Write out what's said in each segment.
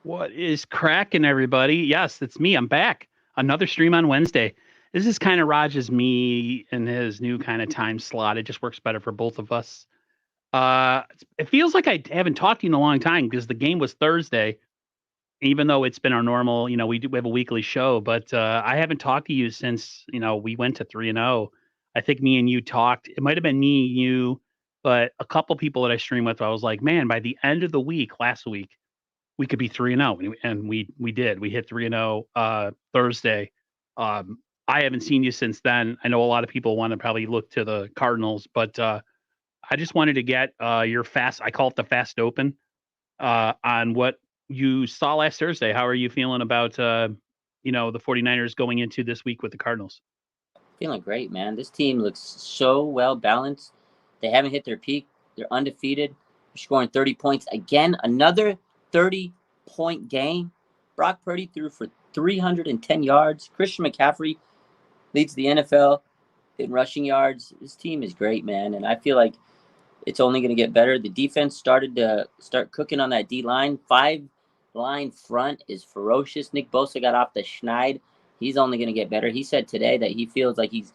What is cracking, everybody? Yes, it's me. I'm back. Another stream on Wednesday. This is kind of Raj's me and his new kind of time slot. It just works better for both of us. It feels like I haven't talked to you in a long time because the game was Thursday, even though it's been our normal, we have a weekly show, but I haven't talked to you since, we went to 3-0. I think me and you talked. It might have been me, you, but a couple people that I stream with, I was like, man, by the end of the week, last week, we could be 3-0, and we did. We hit 3-0 Thursday. I haven't seen you since then. I know a lot of people want to probably look to the Cardinals, but I just wanted to get your fast. I call it the fast open on what you saw last Thursday. How are you feeling about the 49ers going into this week with the Cardinals? Feeling great, man. This team looks so well balanced. They haven't hit their peak. They're undefeated. They're scoring 30 points again. Another 30-point game. Brock Purdy threw for 310 yards. Christian McCaffrey leads the NFL in rushing yards. This team is great, man, and I feel like it's only going to get better. The defense started to start cooking on that D line. 5-line front is ferocious. Nick Bosa got off the schneid. He's only going to get better. He said today that he feels like he's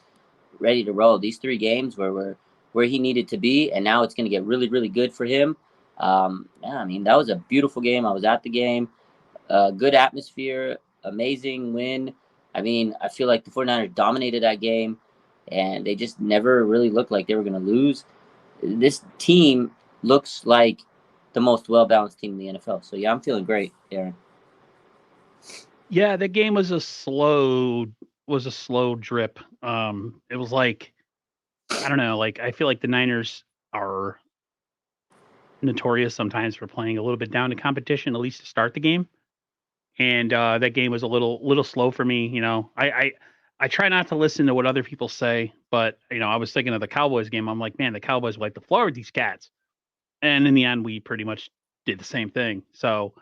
ready to roll. These 3 games were where he needed to be, and now it's going to get really, really good for him. I mean, that was a beautiful game. I was at the game. Good atmosphere, amazing win. I mean, I feel like the 49ers dominated that game, and they just never really looked like they were going to lose. This team looks like the most well-balanced team in the NFL. So, yeah, I'm feeling great, Aaron. Yeah, the game was a slow drip. It was like, I don't know, like I feel like the Niners are notorious sometimes for playing a little bit down to competition, at least to start the game. And that game was a little slow for me. I try not to listen to what other people say, but I was thinking of the Cowboys game. I'm like, man, the Cowboys wipe the floor with these cats. And in the end, we pretty much did the same thing. So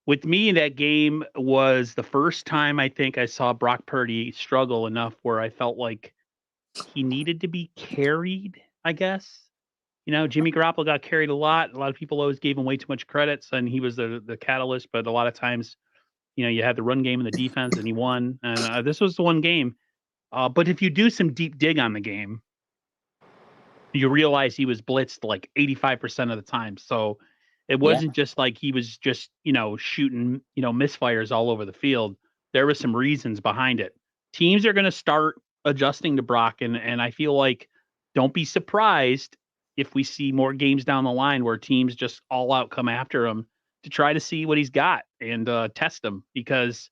with me, that game was the first time I think I saw Brock Purdy struggle enough where I felt like he needed to be carried, I guess. Jimmy Garoppolo got carried a lot. A lot of people always gave him way too much credit, and he was the catalyst. But a lot of times, you had the run game and the defense, and he won. And this was the one game. But if you do some deep dig on the game, you realize he was blitzed like 85% of the time. So it Yeah. wasn't just like he was just, shooting, misfires all over the field. There was some reasons behind it. Teams are going to start adjusting to Brock. And I feel like don't be surprised if we see more games down the line where teams just all out come after him to try to see what he's got and test him, because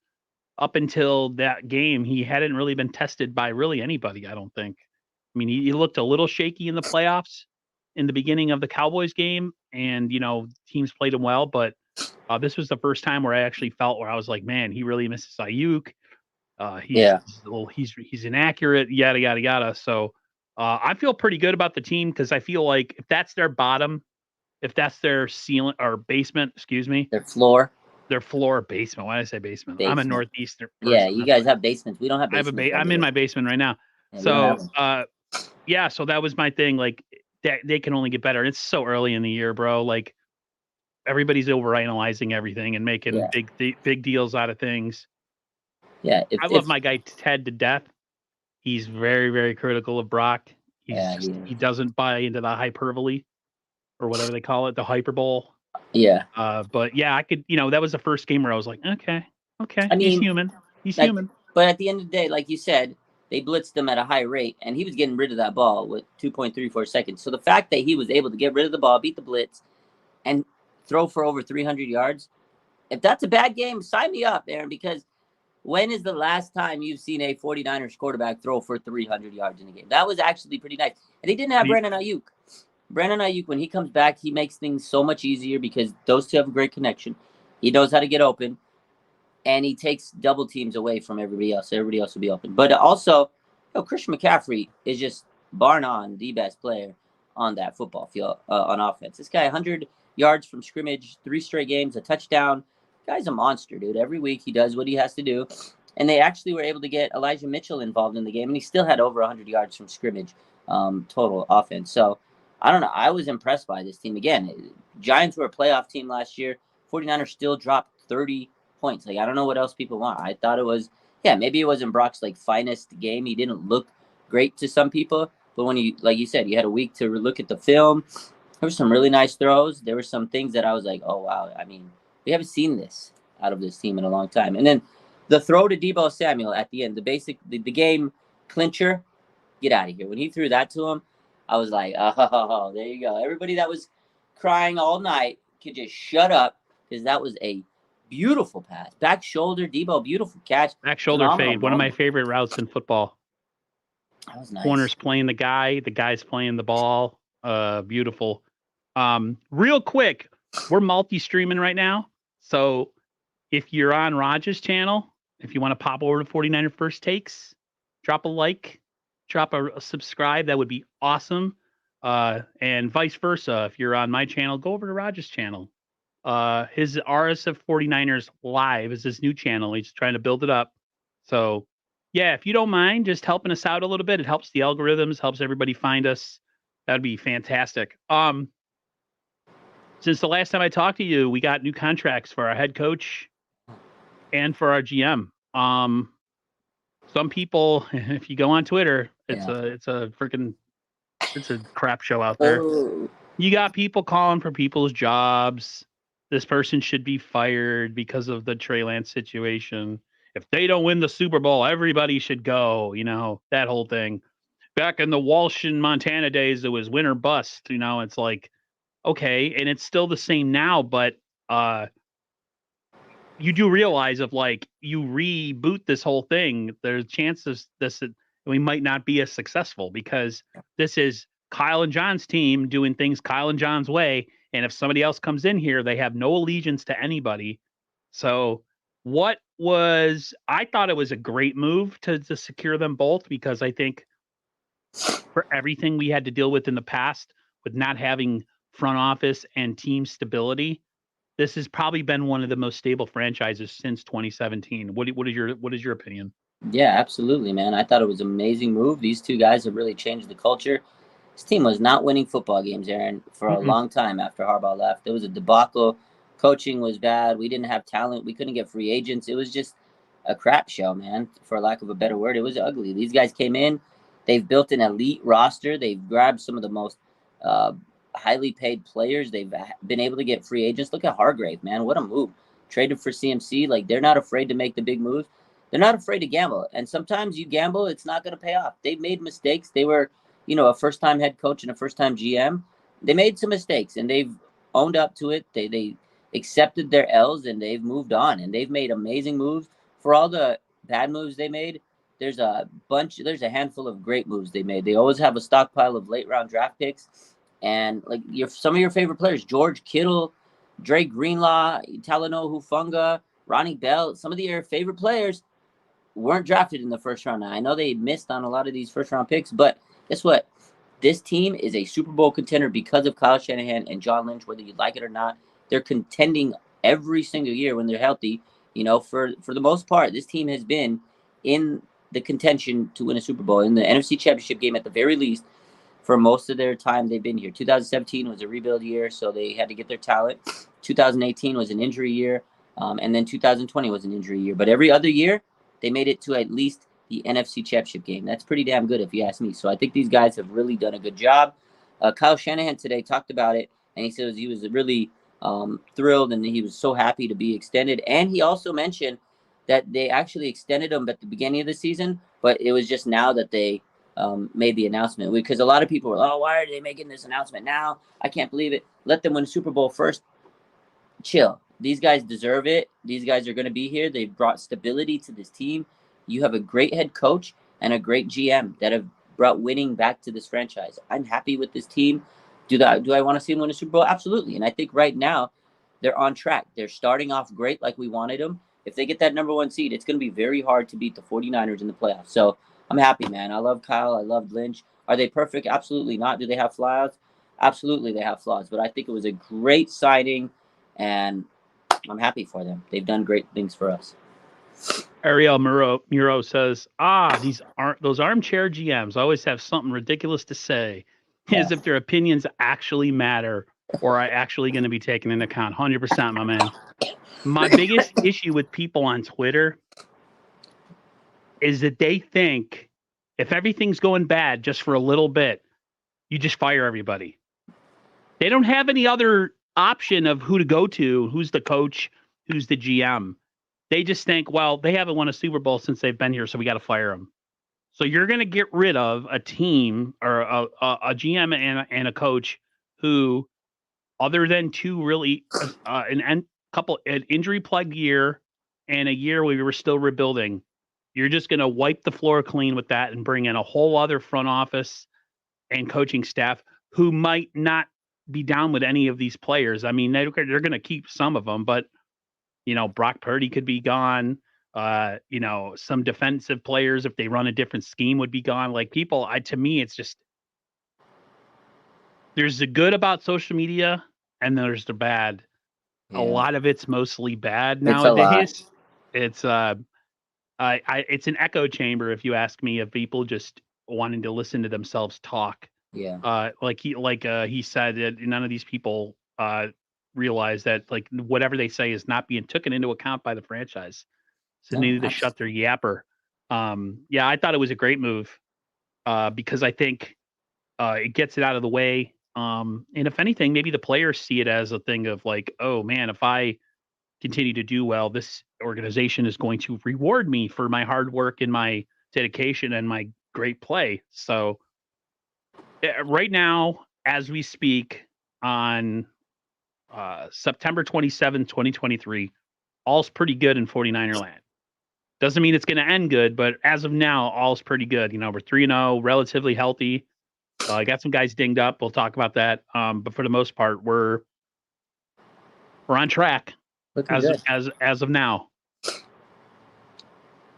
up until that game, he hadn't really been tested by really anybody, I don't think. I mean, he looked a little shaky in the playoffs in the beginning of the Cowboys game, and teams played him well, but this was the first time where I actually felt where I was like, man, he really misses Ayuk. Yeah. He's inaccurate, yada yada yada. So I feel pretty good about the team because I feel like if that's their bottom, if that's their ceiling or basement, excuse me, Their floor. their floor basement. Why did I say basement? I'm a Basement. northeastern Yeah, person. you That's guys why have basements. We don't have I have basements I'm over in here. my basement right now. Yeah, we don't have So them. yeah, so that was my thing. Like that they can only get better. It's so early in the year, bro. Like everybody's overanalyzing everything and making Yeah. big deals out of things. Yeah. I love my guy Ted to death. He's very, very critical of Brock. Yeah. He doesn't buy into the hyperbole or whatever they call it, the hyperbole. Yeah. But yeah, I could, that was the first game where I was like, okay, I he's mean, human. He's like, human. but at the end of the day, like you said, they blitzed him at a high rate, and he was getting rid of that ball with 2.34 seconds. So the fact that he was able to get rid of the ball, beat the blitz, and throw for over 300 yards, if that's a bad game, sign me up, Aaron, because when is the last time you've seen a 49ers quarterback throw for 300 yards in a game? That was actually pretty nice. And they didn't have Brandon Ayuk. Brandon Ayuk, when he comes back, he makes things so much easier because those two have a great connection. He knows how to get open, and he takes double teams away from everybody else. Everybody else will be open. But also, Christian McCaffrey is just bar none the best player on that football field on offense. This guy, 100 yards from scrimmage, 3 straight games, a touchdown. Guy's a monster, dude. Every week he does what he has to do. And they actually were able to get Elijah Mitchell involved in the game, and he still had over 100 yards from scrimmage total offense. So, I don't know. I was impressed by this team. Again, Giants were a playoff team last year. 49ers still dropped 30 points. Like, I don't know what else people want. I thought it was, maybe it wasn't Brock's like finest game. He didn't look great to some people, but when you, like you said, you had a week to look at the film. There were some really nice throws. There were some things that I was like, oh wow. I mean, we haven't seen this out of this team in a long time. And then the throw to Deebo Samuel at the end, the game clincher, get out of here. When he threw that to him, I was like, oh, there you go. Everybody that was crying all night could just shut up, because that was a beautiful pass. Back shoulder, Deebo, beautiful catch. Back shoulder fade, one of my favorite routes in football. That was nice. Corner's playing the guy's playing the ball. Beautiful. Real quick, we're multi-streaming right now. So if you're on Raj's channel, if you want to pop over to 49er First Takes, drop a like, drop a subscribe. That would be awesome. And vice versa. If you're on my channel, go over to Raj's channel. His RSF 49ers Live is his new channel. He's trying to build it up. So yeah, if you don't mind just helping us out a little bit, it helps the algorithms, helps everybody find us. That'd be fantastic. Since the last time I talked to you, we got new contracts for our head coach and for our GM. Some people, if you go on Twitter, it's a crap show out there. Oh. You got people calling for people's jobs. This person should be fired because of the Trey Lance situation. If they don't win the Super Bowl, everybody should go. You know, that whole thing. Back in the Walsh and Montana days, it was win or bust. You know, it's like, okay, and it's still the same now, but you do realize if like you reboot this whole thing, there's chances we might not be as successful, because this is Kyle and John's team doing things Kyle and John's way. And if somebody else comes in here, they have no allegiance to anybody. So I thought it was a great move to secure them both, because I think for everything we had to deal with in the past with not having front office and team stability, this has probably been one of the most stable franchises since 2017. What is your opinion? Yeah, absolutely, man. I thought it was an amazing move. These two guys have really changed the culture. This team was not winning football games, Aaron, for a long time after Harbaugh left. It was a debacle. Coaching was bad. We didn't have talent. We couldn't get free agents. It was just a crap show, man, for lack of a better word. It was ugly. These guys came in. They've built an elite roster. They've grabbed some of the most highly paid players. They've been able to get free agents. Look at Hargrave, man. What a move. Traded for CMC. Like, they're not afraid to make the big moves. They're not afraid to gamble. And sometimes you gamble, it's not going to pay off. They've made mistakes. They were, a first-time head coach and a first-time GM. They made some mistakes, and they've owned up to it. They accepted their L's, and they've moved on. And they've made amazing moves. For all the bad moves they made, there's a handful of great moves they made. They always have a stockpile of late-round draft picks. And like some of your favorite players, George Kittle, Dre Greenlaw, Talanoa Hufanga, Ronnie Bell, some of your favorite players weren't drafted in the first round. Now, I know they missed on a lot of these first-round picks, but guess what? This team is a Super Bowl contender because of Kyle Shanahan and John Lynch, whether you like it or not. They're contending every single year when they're healthy. For the most part, this team has been in the contention to win a Super Bowl, in the NFC Championship game at the very least, for most of their time they've been here. 2017 was a rebuild year, so they had to get their talent. 2018 was an injury year, and then 2020 was an injury year. But every other year, they made it to at least the NFC Championship game. That's pretty damn good if you ask me. So I think these guys have really done a good job. Kyle Shanahan today talked about it, and he says he was really thrilled, and he was so happy to be extended. And he also mentioned that they actually extended him at the beginning of the season, but it was just now that they made the announcement, because a lot of people were, why are they making this announcement now? I can't believe it. Let them win Super Bowl first. Chill. These guys deserve it. These guys are going to be here. They've brought stability to this team. You have a great head coach and a great GM that have brought winning back to this franchise. I'm happy with this team. Do I want to see them win a Super Bowl? Absolutely. And I think right now they're on track. They're starting off great like we wanted them. If they get that number 1 seed, it's going to be very hard to beat the 49ers in the playoffs. So I'm happy, man. I love Kyle. I love Lynch. Are they perfect? Absolutely not. Do they have flaws? Absolutely, they have flaws. But I think it was a great signing, and I'm happy for them. They've done great things for us. Ariel Muro says, those armchair GMs always have something ridiculous to say, as if their opinions actually matter. or are actually going to be taken into account. 100%, my man. My biggest issue with people on Twitter is that they think if everything's going bad just for a little bit, you just fire everybody. They don't have any other option of who to go to, who's the coach, who's the GM. They just think, well, they haven't won a Super Bowl since they've been here, so we got to fire them. So you're going to get rid of a team or a GM and a coach who, other than two really an injury-plagued year and a year where we were still rebuilding, you're just going to wipe the floor clean with that and bring in a whole other front office and coaching staff who might not be down with any of these players. I mean, they're going to keep some of them, but Brock Purdy could be gone. Some defensive players, if they run a different scheme, would be gone. Like to me, it's just there's the good about social media and there's the bad. Yeah. A lot of it's mostly bad nowadays. It's it's an echo chamber, if you ask me, of people just wanting to listen to themselves talk. Yeah. He said that none of these people realize that like whatever they say is not being taken into account by the franchise. So they need to shut their yapper. Yeah, I thought it was a great move because I think it gets it out of the way. And if anything, maybe the players see it as a thing of like, oh man, if I continue to do well, this organization is going to reward me for my hard work and my dedication and my great play. So right now, as we speak on September 27th, 2023, all's pretty good in 49er land. Doesn't mean it's going to end good, but as of now, all's pretty good. We're 3-0, relatively healthy. I got some guys dinged up. We'll talk about that. But for the most part, we're on track as of now.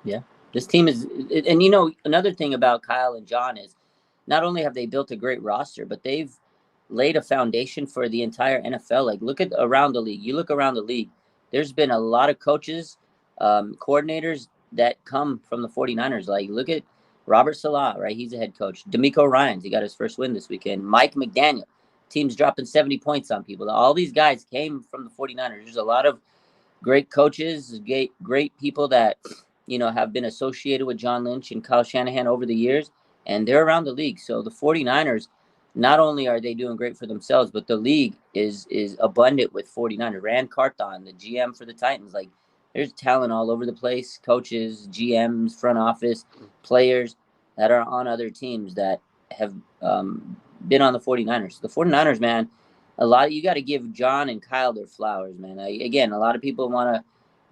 Yeah, this team is, and another thing about Kyle and John is not only have they built a great roster, but they've laid a foundation for the entire NFL. Like, look at around the league. You look around the league, there's been a lot of coaches, coordinators that come from the 49ers. Like, look at Robert Saleh, right? He's a head coach. D'Amico Ryans, he got his first win this weekend. Mike McDaniel, team's dropping 70 points on people. All these guys came from the 49ers. There's a lot of great coaches, great people that, have been associated with John Lynch and Kyle Shanahan over the years, and they're around the league. So the 49ers, not only are they doing great for themselves, but the league is abundant with 49ers. Rand Carthon, the GM for the Titans, like there's talent all over the place, coaches, GMs, front office, players that are on other teams that have been on the 49ers. The 49ers, man, you got to give John and Kyle their flowers, man. Again, a lot of people want to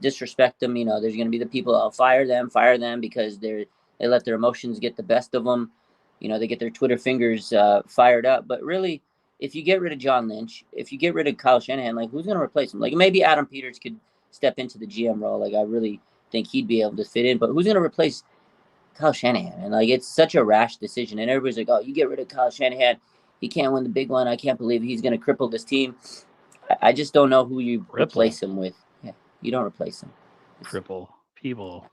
disrespect them. There's going to be the people that'll fire them because they let their emotions get the best of them. They get their Twitter fingers fired up. But really, if you get rid of John Lynch, if you get rid of Kyle Shanahan, like who's going to replace him? Like maybe Adam Peters could step into the GM role. Like I really think he'd be able to fit in. But who's going to replace Kyle Shanahan? And like it's such a rash decision. And everybody's like, oh, you get rid of Kyle Shanahan, he can't win the big one. I can't believe he's going to cripple this team. I just don't know who you replace him with. Yeah, you don't replace him. Cripple people.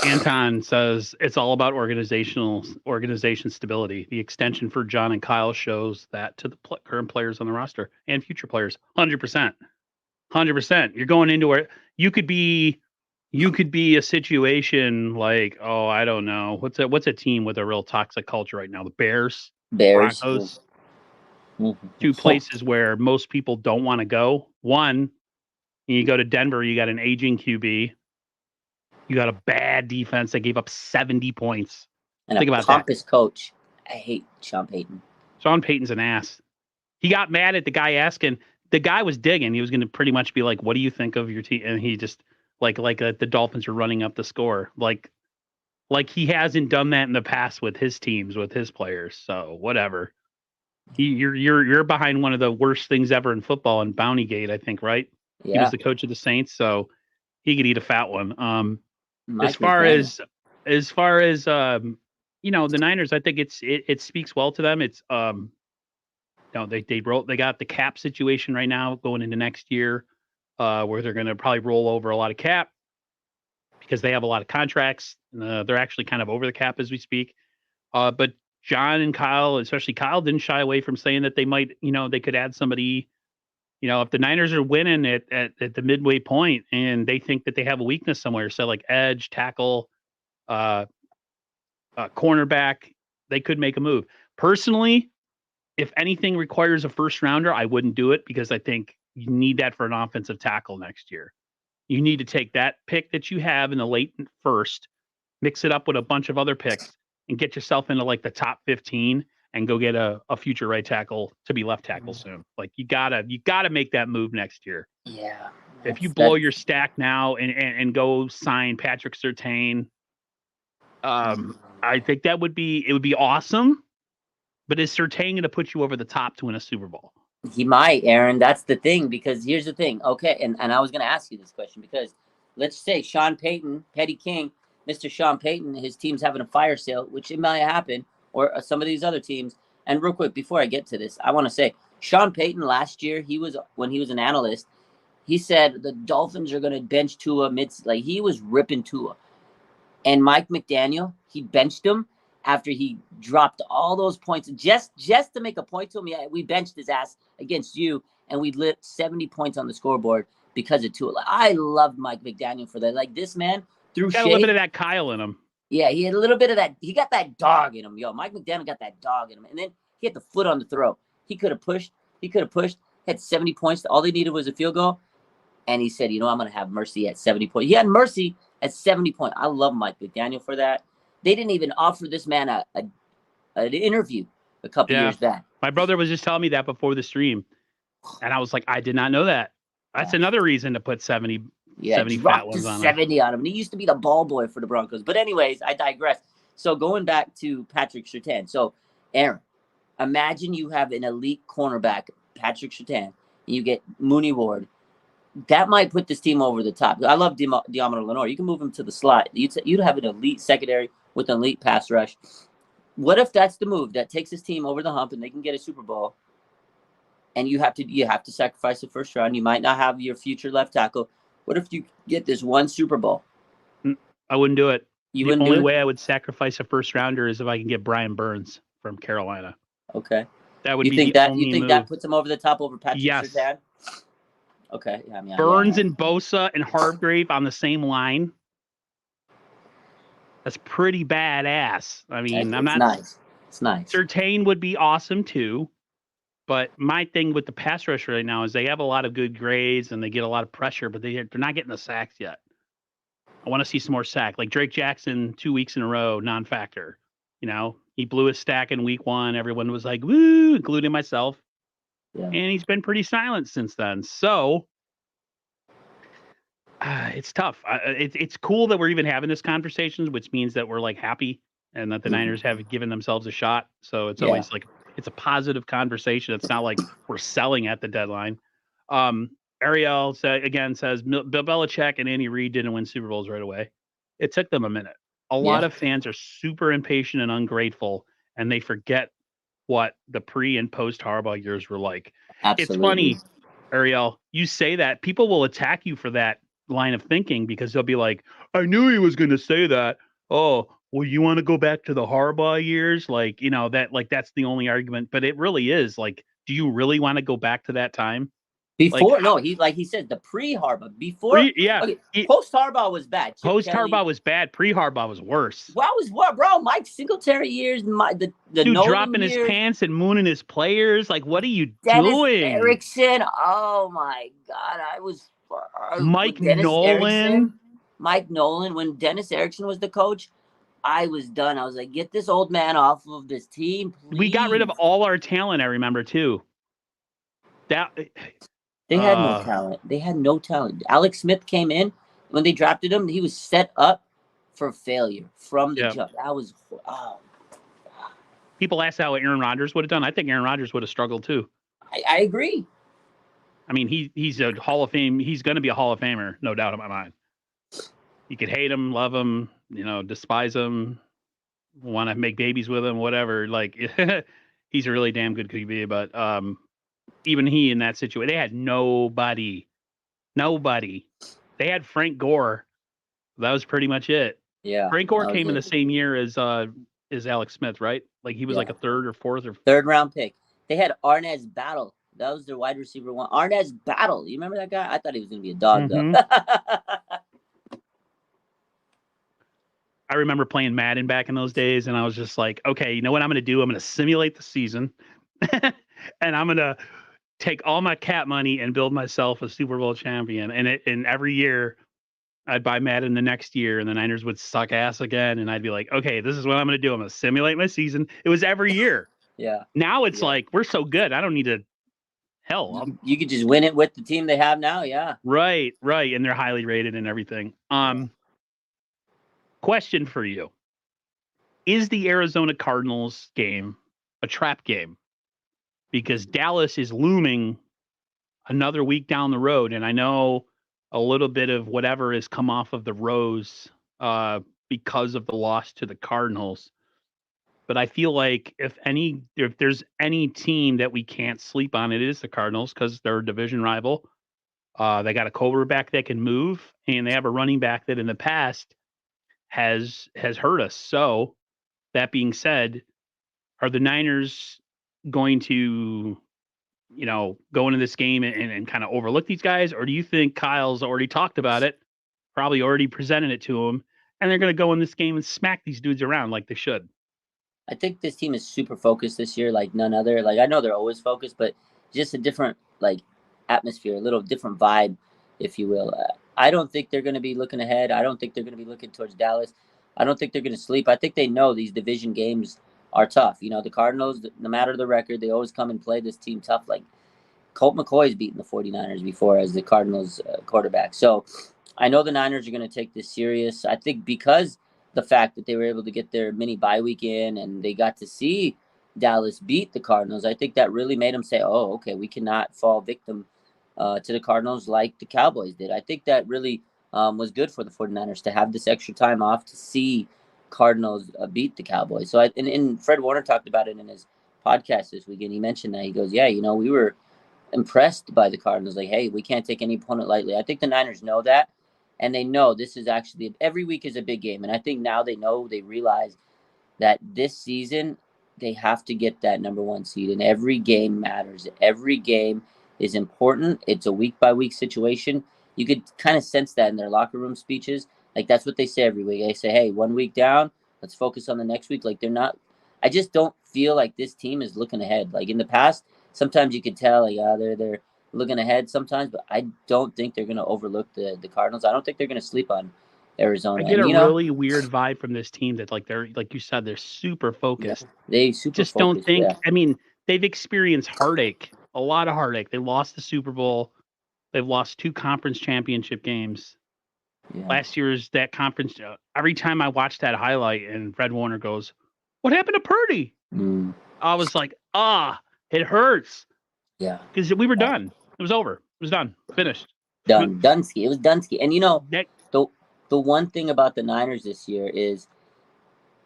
Anton says it's all about organization stability. The extension for John and Kyle shows that to the current players on the roster and future players. 100%. You're going into where you could be a situation like, oh, I don't know. What's a team with a real toxic culture right now? The Bears. Broncos. Mm-hmm. Two places where most people don't want to go. One, you go to Denver, you got an aging QB. You got a bad defense that gave up 70 points. And think about pompous coach. I hate Sean Payton. Sean Payton's an ass. He got mad at the guy asking. The guy was digging. He was going to pretty much be like, what do you think of your team? And he just, like the Dolphins are running up the score. Like he hasn't done that in the past with his teams, with his players. So whatever. You're behind one of the worst things ever in football in Bountygate, I think, right? Yeah. He was the coach of the Saints, so he could eat a fat one. As far as the Niners, I think it speaks well to them. It's they got the cap situation right now going into next year, where they're going to probably roll over a lot of cap because they have a lot of contracts. They're actually kind of over the cap as we speak. But John and Kyle, especially Kyle, didn't shy away from saying that they might, they could add somebody. If the Niners are winning at the midway point and they think that they have a weakness somewhere, so like edge, tackle, cornerback, they could make a move. Personally, if anything requires a first rounder, I wouldn't do it because I think you need that for an offensive tackle next year. You need to take that pick that you have in the late first, mix it up with a bunch of other picks, and get yourself into like the top 15 and go get a future right tackle to be left tackle soon. Like you gotta make that move next year. Yeah. If you blow your stack now and go sign Patrick Surtain, I think it would be awesome. But is Surtain going to put you over the top to win a Super Bowl? He might, Aaron. That's the thing, because here's the thing. Okay, and I was going to ask you this question because let's say Sean Payton, Petty King, Mr. Sean Payton, his team's having a fire sale, which it might happen, or some of these other teams. And real quick, before I get to this, I want to say Sean Payton last year, when he was an analyst, he said the Dolphins are going to bench Tua like he was ripping Tua. And Mike McDaniel, he benched him after he dropped all those points just to make a point to him. Yeah, we benched his ass against you, and we lit 70 points on the scoreboard because of Tua. Like, I loved Mike McDaniel for that. Like, this man threw got a little bit of that Kyle in him. Yeah, he had a little bit of that. He got that dog in him. Yo, Mike McDaniel got that dog in him. And then he had the foot on the throat. He could have pushed. Had 70 points. All they needed was a field goal. And he said, I'm going to have mercy at 70 points. He had mercy at 70 points. I love Mike McDaniel for that. They didn't even offer this man an interview a couple years back. My brother was just telling me that before the stream. And I was like, I did not know that. That's another reason to put 70 fat ones on 70 on him. And he used to be the ball boy for the Broncos. But anyways, I digress. So going back to Patrick Surtain. So, Aaron, imagine you have an elite cornerback, Patrick Surtain, and you get Mooney Ward. That might put this team over the top. I love Deommodore Lenoir. You can move him to the slot. You'd have an elite secondary with an elite pass rush. What if that's the move that takes this team over the hump and they can get a Super Bowl? And you have to sacrifice the first round. You might not have your future left tackle. What if you get this one Super Bowl? I wouldn't do it. The only way I would sacrifice a first rounder is if I can get Brian Burns from Carolina. Okay. That would you be think the that only you think move. that puts him over the top over Patrick Yes. Surtain? Okay. Yeah, Burns and Bosa and Hargrave on the same line. That's pretty badass. I mean, I'm not nice. It's nice. Surtain would be awesome too. But my thing with the pass rush right now is they have a lot of good grades and they get a lot of pressure, but they're not getting the sacks yet. I want to see some more sack. Like Drake Jackson 2 weeks in a row, non-factor. He blew his stack in week 1. Everyone was like, woo, including myself. Yeah. And he's been pretty silent since then. So it's tough. It's cool that we're even having this conversation, which means that we're like happy and that the Niners have given themselves a shot. So it's always like, it's a positive conversation. It's not like we're selling at the deadline. Ariel says Bill Belichick and Andy Reid didn't win Super Bowls right away. It took them a minute. A lot of fans are super impatient and ungrateful, and they forget what the pre and post Harbaugh years were like. Absolutely. It's funny, Ariel, you say that. People will attack you for that line of thinking because they'll be like, I knew he was going to say that. Oh, well, you want to go back to the Harbaugh years? That's the only argument. But it really is like, do you really want to go back to that time? He said the pre-Harbaugh. Post Harbaugh was bad. Post Harbaugh was bad. Pre Harbaugh was worse. What was what, bro? Mike Singletary years, the dude Nolan dropping years, his pants and mooning his players. Like, what are you Dennis doing? Erickson. Oh my God, Mike Nolan. Mike Nolan. When Dennis Erickson was the coach, I was done. I was like, get this old man off of this team, please. We got rid of all our talent. I remember too. They had no talent. They had no talent. Alex Smith came in. When they drafted him, he was set up for failure from the jump. That was People ask how Aaron Rodgers would have done. I think Aaron Rodgers would have struggled too. I agree. I mean, he's a Hall of Fame. He's going to be a Hall of Famer, no doubt in my mind. You could hate him, love him, despise him, want to make babies with him, whatever. Like, he's a really damn good QB. But even he in that situation, they had nobody. They had Frank Gore. That was pretty much it. Yeah. Frank Gore came in the same year as Alex Smith, right? Like he was like a third or fourth or third round pick. They had Arnaz Battle. That was their wide receiver one. Arnaz Battle. You remember that guy? I thought he was going to be a dog, though. I remember playing Madden back in those days, and I was just like, okay, you know what I'm going to do? I'm going to simulate the season, and I'm going to take all my cap money and build myself a Super Bowl champion. And every year, I'd buy Madden the next year, and the Niners would suck ass again, and I'd be like, okay, this is what I'm going to do. I'm going to simulate my season. It was every year. Yeah. Now it's like we're so good. I don't need to. Hell, you could just win it with the team they have now. Yeah. Right, and they're highly rated and everything. Question for you. Is the Arizona Cardinals game a trap game? Because Dallas is looming another week down the road, and I know a little bit of whatever has come off of the Rose because of the loss to the Cardinals. But I feel like if there's any team that we can't sleep on, it is the Cardinals because they're a division rival. They got a quarterback that can move, and they have a running back that in the past has hurt us. So that being said, are the Niners going to, go into this game and kind of overlook these guys? Or do you think Kyle's already talked about it, probably already presented it to them, and they're going to go in this game and smack these dudes around like they should? I think this team is super focused this year, like none other. Like I know they're always focused, but just a different atmosphere, a little different vibe, if you will. I don't think they're going to be looking ahead. I don't think they're going to be looking towards Dallas. I don't think they're going to sleep. I think they know these division games are tough. The Cardinals, no matter the record, they always come and play this team tough. Like Colt McCoy's beaten the 49ers before as the Cardinals quarterback. So I know the Niners are going to take this serious. I think because the fact that they were able to get their mini bye week in and they got to see Dallas beat the Cardinals, I think that really made them say, oh, okay, we cannot fall victim to the Cardinals like the Cowboys did. I think that really was good for the 49ers to have this extra time off to see Cardinals beat the Cowboys. So and Fred Warner talked about it in his podcast this weekend. He mentioned that. He goes, yeah, we were impressed by the Cardinals. Like, hey, we can't take any opponent lightly. I think the Niners know that, and they know this is actually every week is a big game. And I think now they realize that this season they have to get that number one seed, and every game matters. Every game is important. It's a week by week situation. You could kind of sense that in their locker room speeches. Like that's what they say every week. They say, hey, 1 week down, let's focus on the next week. Like they're not. I just don't feel like this team is looking ahead. Like in the past, sometimes you could tell, like they're looking ahead sometimes, but I don't think they're going to overlook the Cardinals. I don't think they're going to sleep on Arizona. I get a really weird vibe from this team that they're, like you said, they're super focused. Yeah, they super just focused, don't think. Yeah. I mean, they've experienced heartache, a lot of heartache. They lost the Super Bowl. They've lost 2 conference championship games. Yeah. Last year's that conference. Every time I watch that highlight and Fred Warner goes, "What happened to Purdy?" I was like, it hurts. Yeah, because we were done. It was over. It was done. Finished. Dunsky. It was Dunsky. And the one thing about the Niners this year is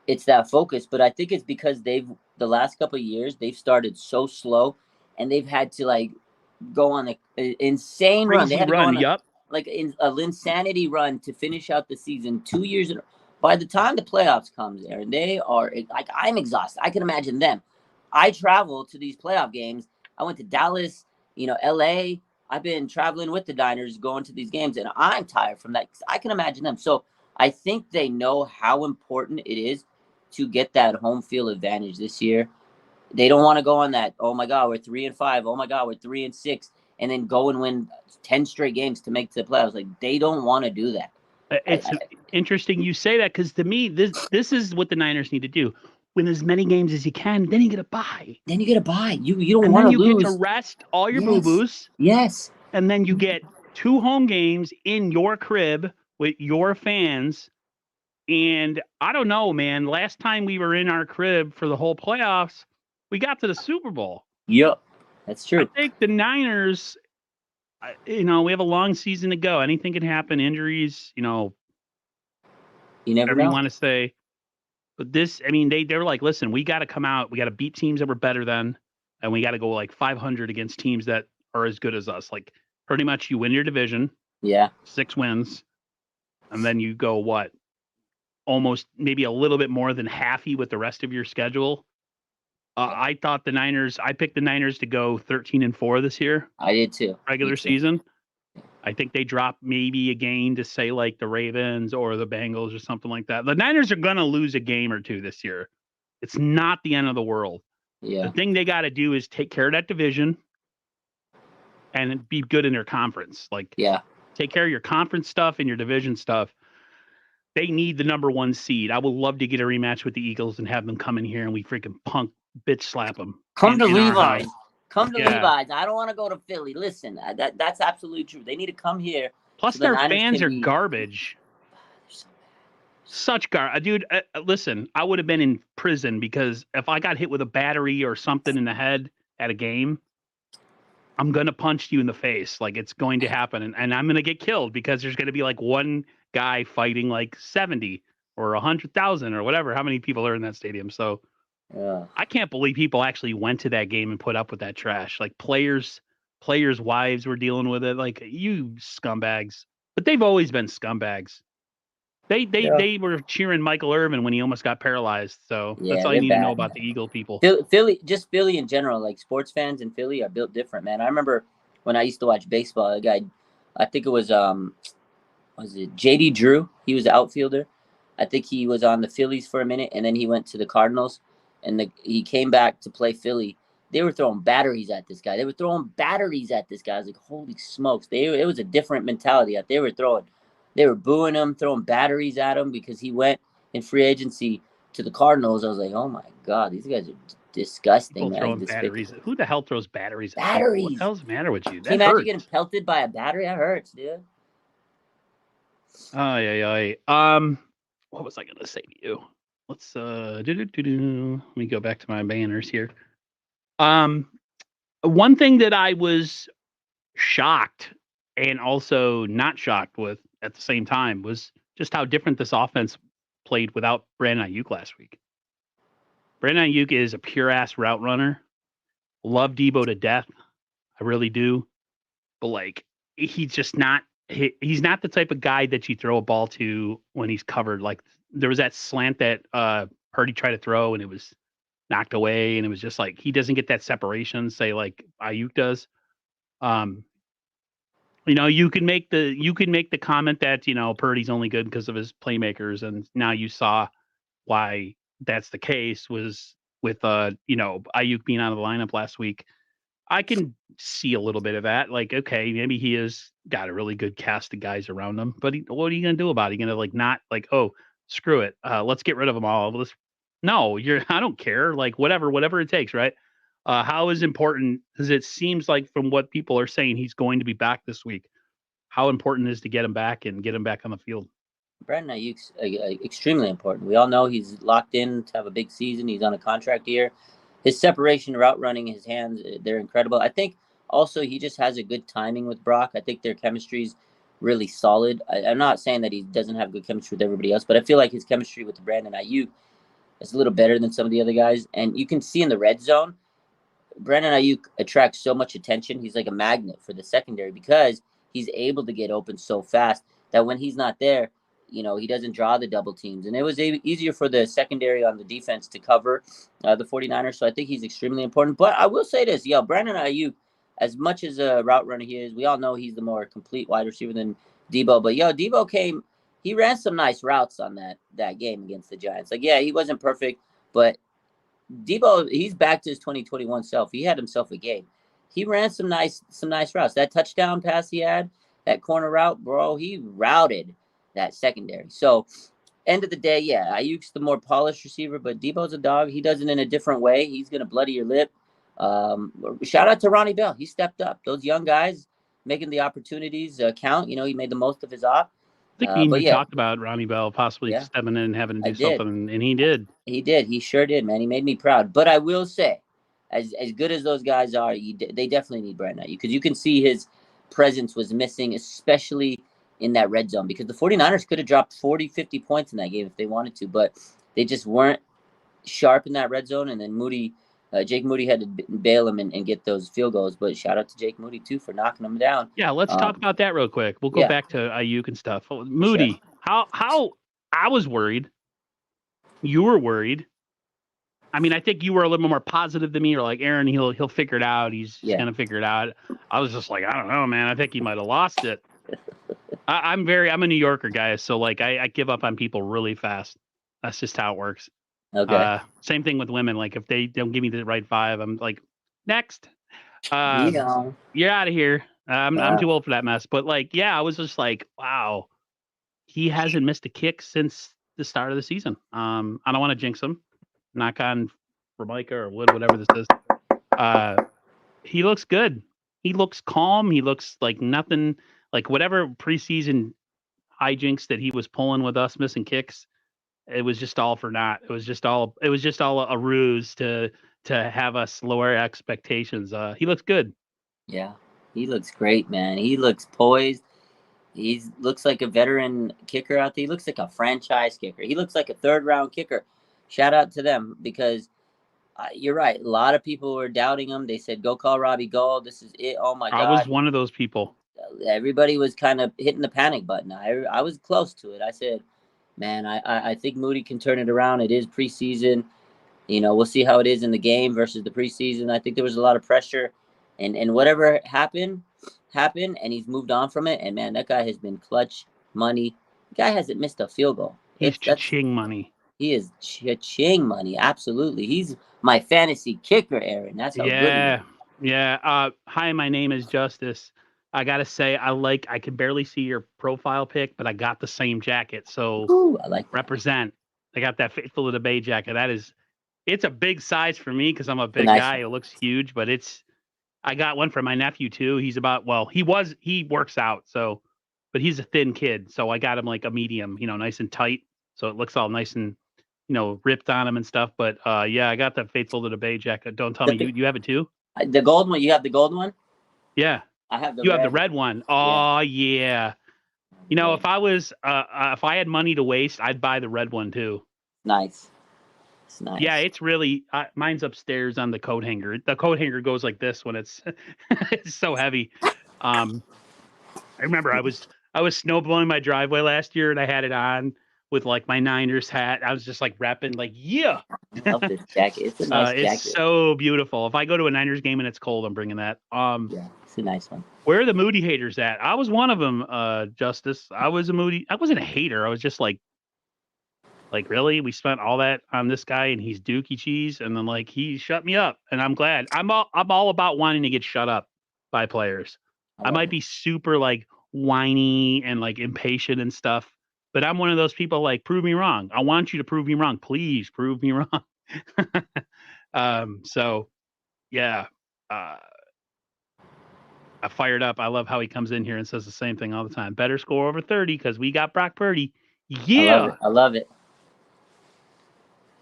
it's that focus, but I think it's because the last couple of years they've started so slow, and they've had to go on an insane run. They had to go on an insanity run to finish out the season 2 years in. By the time the playoffs comes there, and they are I'm exhausted. I can imagine them. I travel to these playoff games. I went to Dallas, LA. I've been traveling with the Niners going to these games, and I'm tired from that. I can imagine them. So I think they know how important it is to get that home field advantage this year. They don't want to go on that, oh my God, we're 3-5. Oh my God, we're 3-6, and then go and win 10 straight games to make the playoffs. Like they don't want to do that. It's interesting you say that, because to me, this is what the Niners need to do. Win as many games as you can, then you get a bye. You don't want to lose. You get to rest all your boo-boos. Yes. And then you get 2 home games in your crib with your fans. And I don't know, man. Last time we were in our crib for the whole playoffs, we got to the Super Bowl. Yep, that's true. I think the Niners, we have a long season to go. Anything can happen. Injuries, you never whatever know. You want to say. But this, they were like, listen, we got to come out. We got to beat teams that were better than, and we got to go 500 against teams that are as good as us. Like pretty much you win your division. Yeah. 6 wins. And then you go almost maybe a little bit more than halfy with the rest of your schedule. I thought the Niners. I picked the Niners to go 13-4 this year, I did too. regular season. I think they dropped maybe a game to say like the Ravens or the Bengals or something like that. The Niners are going to lose a game or two this year. It's not the end of the world. Yeah. The thing they got to do is take care of that division and be good in their conference. Like, Yeah. take care of your conference stuff and your division stuff. They need the number 1 seed. I would love to get a rematch with the Eagles and have them come in here and we freaking bitch slap them. Come to in our Levi's. house. Come to Yeah. Levi's. I don't want to go to Philly. Listen, that's absolutely true. They need to come here. Plus, so the their Niners fans can are be- garbage. So Such dude. Listen, I would have been in prison because if I got hit with a battery or something in the head at a game, I'm gonna punch you in the face. Like, it's going to happen, and I'm gonna get killed because there's gonna be like one guy fighting like 70 or 100,000 or whatever. How many people are in that stadium? So yeah. I can't believe people actually went to that game and put up with that trash. Like, players' wives were dealing with it. Like, you scumbags. But they've always been scumbags. They were cheering Michael Irvin when he almost got paralyzed. So Yeah, that's all you they're need to know bad, about man. the Eagle people. Philly in general, like sports fans in Philly are built different, man. I remember when I used to watch baseball, a guy, I think it was it JD Drew? He was the outfielder. I think he was on the Phillies for a minute, and then he went to the Cardinals, and he came back to play Philly. They were throwing batteries at this guy. I was like, holy smokes! It was a different mentality that they were throwing. They were booing him, throwing batteries at him because he went in free agency to the Cardinals. I was like, oh my god, these guys are disgusting, People man. throwing batteries. Who the hell throws batteries? Batteries. What the hell's the matter with you? Can you imagine getting pelted by a battery? That hurts, dude. What was I gonna say to you? Let's let me go back to my banners here. One thing that I was shocked and also not shocked with at the same time was just how different this offense played without Brandon Ayuk last week. Brandon Ayuk is a pure ass route runner. Love Debo to death. I really do. But like, he's just not. He's not the type of guy that you throw a ball to when he's covered. Like, there was that slant that Purdy tried to throw and it was knocked away, and it was just like he doesn't get that separation, say like Ayuk does. You can make the comment that Purdy's only good because of his playmakers, and now you saw why that's the case was with Ayuk being out of the lineup last week. I can see a little bit of that. Like, okay, maybe he has got a really good cast of guys around him, but what are you going to do about it? You're going to not oh, screw it. Let's get rid of them all. No, I don't care. Like, whatever it takes. Right. How is important? Because it seems like from what people are saying, he's going to be back this week. How important is to get him back and get him back on the field? Brandon Ayuk's extremely important. We all know he's locked in to have a big season. He's on a contract year. His separation, route running, his hands, they're incredible. I think also he just has a good timing with Brock. I think their chemistry's really solid. I'm not saying that he doesn't have good chemistry with everybody else, but I feel like his chemistry with Brandon Ayuk is a little better than some of the other guys. And you can see in the red zone, Brandon Ayuk attracts so much attention. He's like a magnet for the secondary because he's able to get open so fast that when he's not there, he doesn't draw the double teams. And it was easier for the secondary on the defense to cover the 49ers. So I think he's extremely important. But I will say this, Brandon Ayuk, as much as a route runner he is, we all know he's the more complete wide receiver than Debo. But, Debo he ran some nice routes on that game against the Giants. Like, yeah, he wasn't perfect, but Debo, he's back to his 2021 self. He had himself a game. He ran some nice routes. That touchdown pass he had, that corner route, bro, he routed that secondary. So, end of the day, yeah, Ayuk's the more polished receiver, but Debo's a dog. He does it in a different way. He's going to bloody your lip. Shout out to Ronnie Bell. He stepped up. Those young guys making the opportunities count. He made the most of his op. I think we talked about Ronnie Bell possibly stepping in and having to do something, and he did. He did. He sure did, man. He made me proud. But I will say, as good as those guys are, they definitely need Brandon Ayuk because you can see his presence was missing, especially in that red zone, because the 49ers could have dropped 40, 50 points in that game if they wanted to, but they just weren't sharp in that red zone. And then Jake Moody had to bail him and get those field goals. But shout out to Jake Moody too for knocking them down. Yeah, let's talk about that real quick. We'll go back to Ayuk and stuff. Moody, sure. How I was worried. You were worried. I mean, I think you were a little more positive than me. You're like, Aaron, he'll figure it out. He's Yeah. gonna figure it out. I was just like, I don't know, man. I think he might have lost it. I'm a New Yorker guy, so like I give up on people really fast. That's just how it works. Okay. Same thing with women. Like if they don't give me the right vibe, I'm like, next. Yeah. You're out of here. I'm too old for that mess. But like, yeah, I was just like, wow, he hasn't missed a kick since the start of the season. I don't want to jinx him. Knock on Formica or wood, whatever this is. He looks good. He looks calm. He looks like nothing, like whatever preseason hijinks that he was pulling with us missing kicks. It was just all for naught. It was just all a ruse to have us lower expectations. He looks good. Yeah. He looks great, man. He looks poised. He looks like a veteran kicker out there. He looks like a franchise kicker. He looks like a third-round kicker. Shout out to them because you're right. A lot of people were doubting him. They said, "Go call Robbie Gould. This is it. Oh my God!" I was one of those people. Everybody was kind of hitting the panic button. I was close to it. I said, "Man, I think Moody can turn it around. It is preseason. You know, we'll see how it is in the game versus the preseason." I think there was a lot of pressure, and whatever happened, and he's moved on from it. And man, that guy has been clutch money. The guy hasn't missed a field goal. He's cha-ching money. He is cha-ching money. Absolutely. He's my fantasy kicker, Aaron. That's how good he is. Yeah. Hi, my name is Justice. I gotta say, I can barely see your profile pic, but I got the same jacket. So Ooh, I like that. Represent. I got that Faithful of the Bay jacket. It's a big size for me because I'm a big guy. It looks huge, but I got one for my nephew too. He's he works out, but he's a thin kid. So I got him like a medium, nice and tight. So it looks all nice and, ripped on him and stuff. But yeah, I got that Faithful to the Bay jacket. Don't tell me you have it too. The gold one. You have the gold one? Yeah. I have have the red one. Oh yeah. If I had money to waste, I'd buy the red one too. Nice. It's nice. Yeah, it's really mine's upstairs on the coat hanger. The coat hanger goes like this when it's it's so heavy. I remember I was snow blowing my driveway last year and I had it on with like my Niners hat. I was just like repping like, yeah. I love this jacket. It's a nice jacket. It's so beautiful. If I go to a Niners game and it's cold, I'm bringing that. Yeah, it's a nice one. Where are the Moody haters at? I was one of them, Justice. I wasn't a hater. I was just like, really? We spent all that on this guy and he's Dookie cheese, and then like he shut me up, and I'm glad. I'm all about wanting to get shut up by players. I might be super like whiny and like impatient and stuff, but I'm one of those people like, prove me wrong. I want you to prove me wrong. Please prove me wrong. So yeah. I fired up. I love how he comes in here and says the same thing all the time. Better score over 30 because we got Brock Purdy. Yeah. I love it.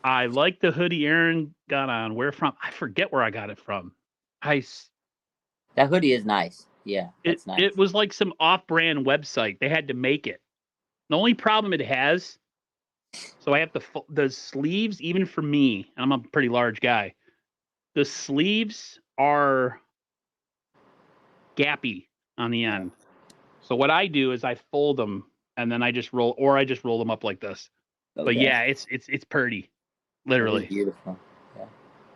I like the hoodie Aaron got on. Where from? I forget where I got it from. That hoodie is nice. Yeah, it's nice. It was like some off-brand website. They had to make it. The only problem it has, so I have the sleeves, even for me, and I'm a pretty large guy, the sleeves are gappy on the end. So what I do is I fold them and then I just roll them up like this. Okay. But yeah, it's pretty, literally beautiful. Yeah.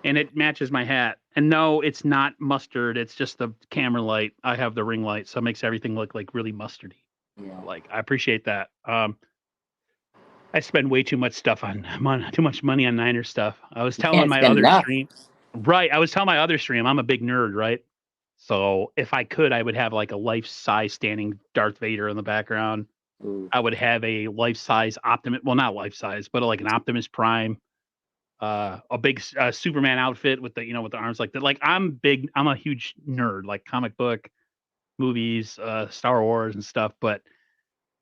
And it matches my hat. And no, it's not mustard. It's just the camera light. I have the ring light, so it makes everything look like really mustardy. Yeah. Like I appreciate that. I spend way too much stuff too much money on Niners stuff. I was telling my other stream. Right. I was telling my other stream, I'm a big nerd, right? So if I could, I would have like a life-size standing Darth Vader in the background. Ooh. I would have a life-size Optimus, well, not life-size, but like an Optimus Prime, a big Superman outfit with the, with the arms like that. Like I'm a huge nerd, like comic book, movies, Star Wars and stuff. But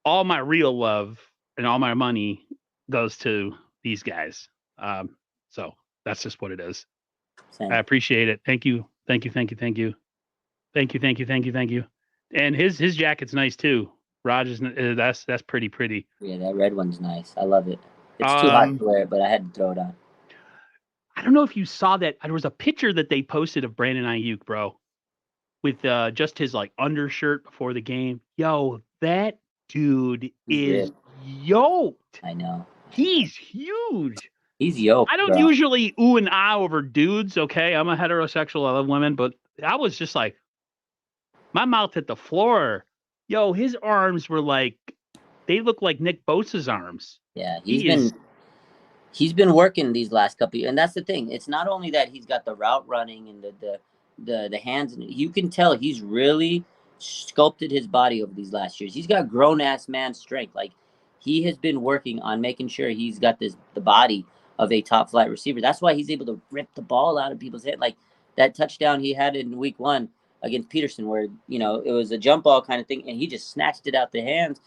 all my real love and all my money goes to these guys. So that's just what it is. Same. I appreciate it. Thank you. Thank you. Thank you. Thank you. Thank you. Thank you. Thank you. Thank you. And his jacket's nice too. Rogers, that's pretty. Yeah, that red one's nice. I love it. It's too hot to wear it, but I had to throw it on. I don't know if you saw that. There was a picture that they posted of Brandon Ayuk, bro, with just his like undershirt before the game. Yo, that dude is yoked. I know. He's huge. He's yoked, I don't bro. usually ooh and ah over dudes. Okay, I'm a heterosexual. I love women, but I was just like, my mouth hit the floor. Yo, his arms were like, they look like Nick Bosa's arms. Yeah, He is. he's been working these last couple years, and that's the thing. It's not only that he's got the route running and the hands, and you can tell he's really sculpted his body over these last years. He's got grown ass man strength. Like he has been working on making sure he's got the body of a top flight receiver. That's why he's able to rip the ball out of people's head. Like that touchdown he had in week 1 against Peterson, where it was a jump ball kind of thing, and he just snatched it out the hands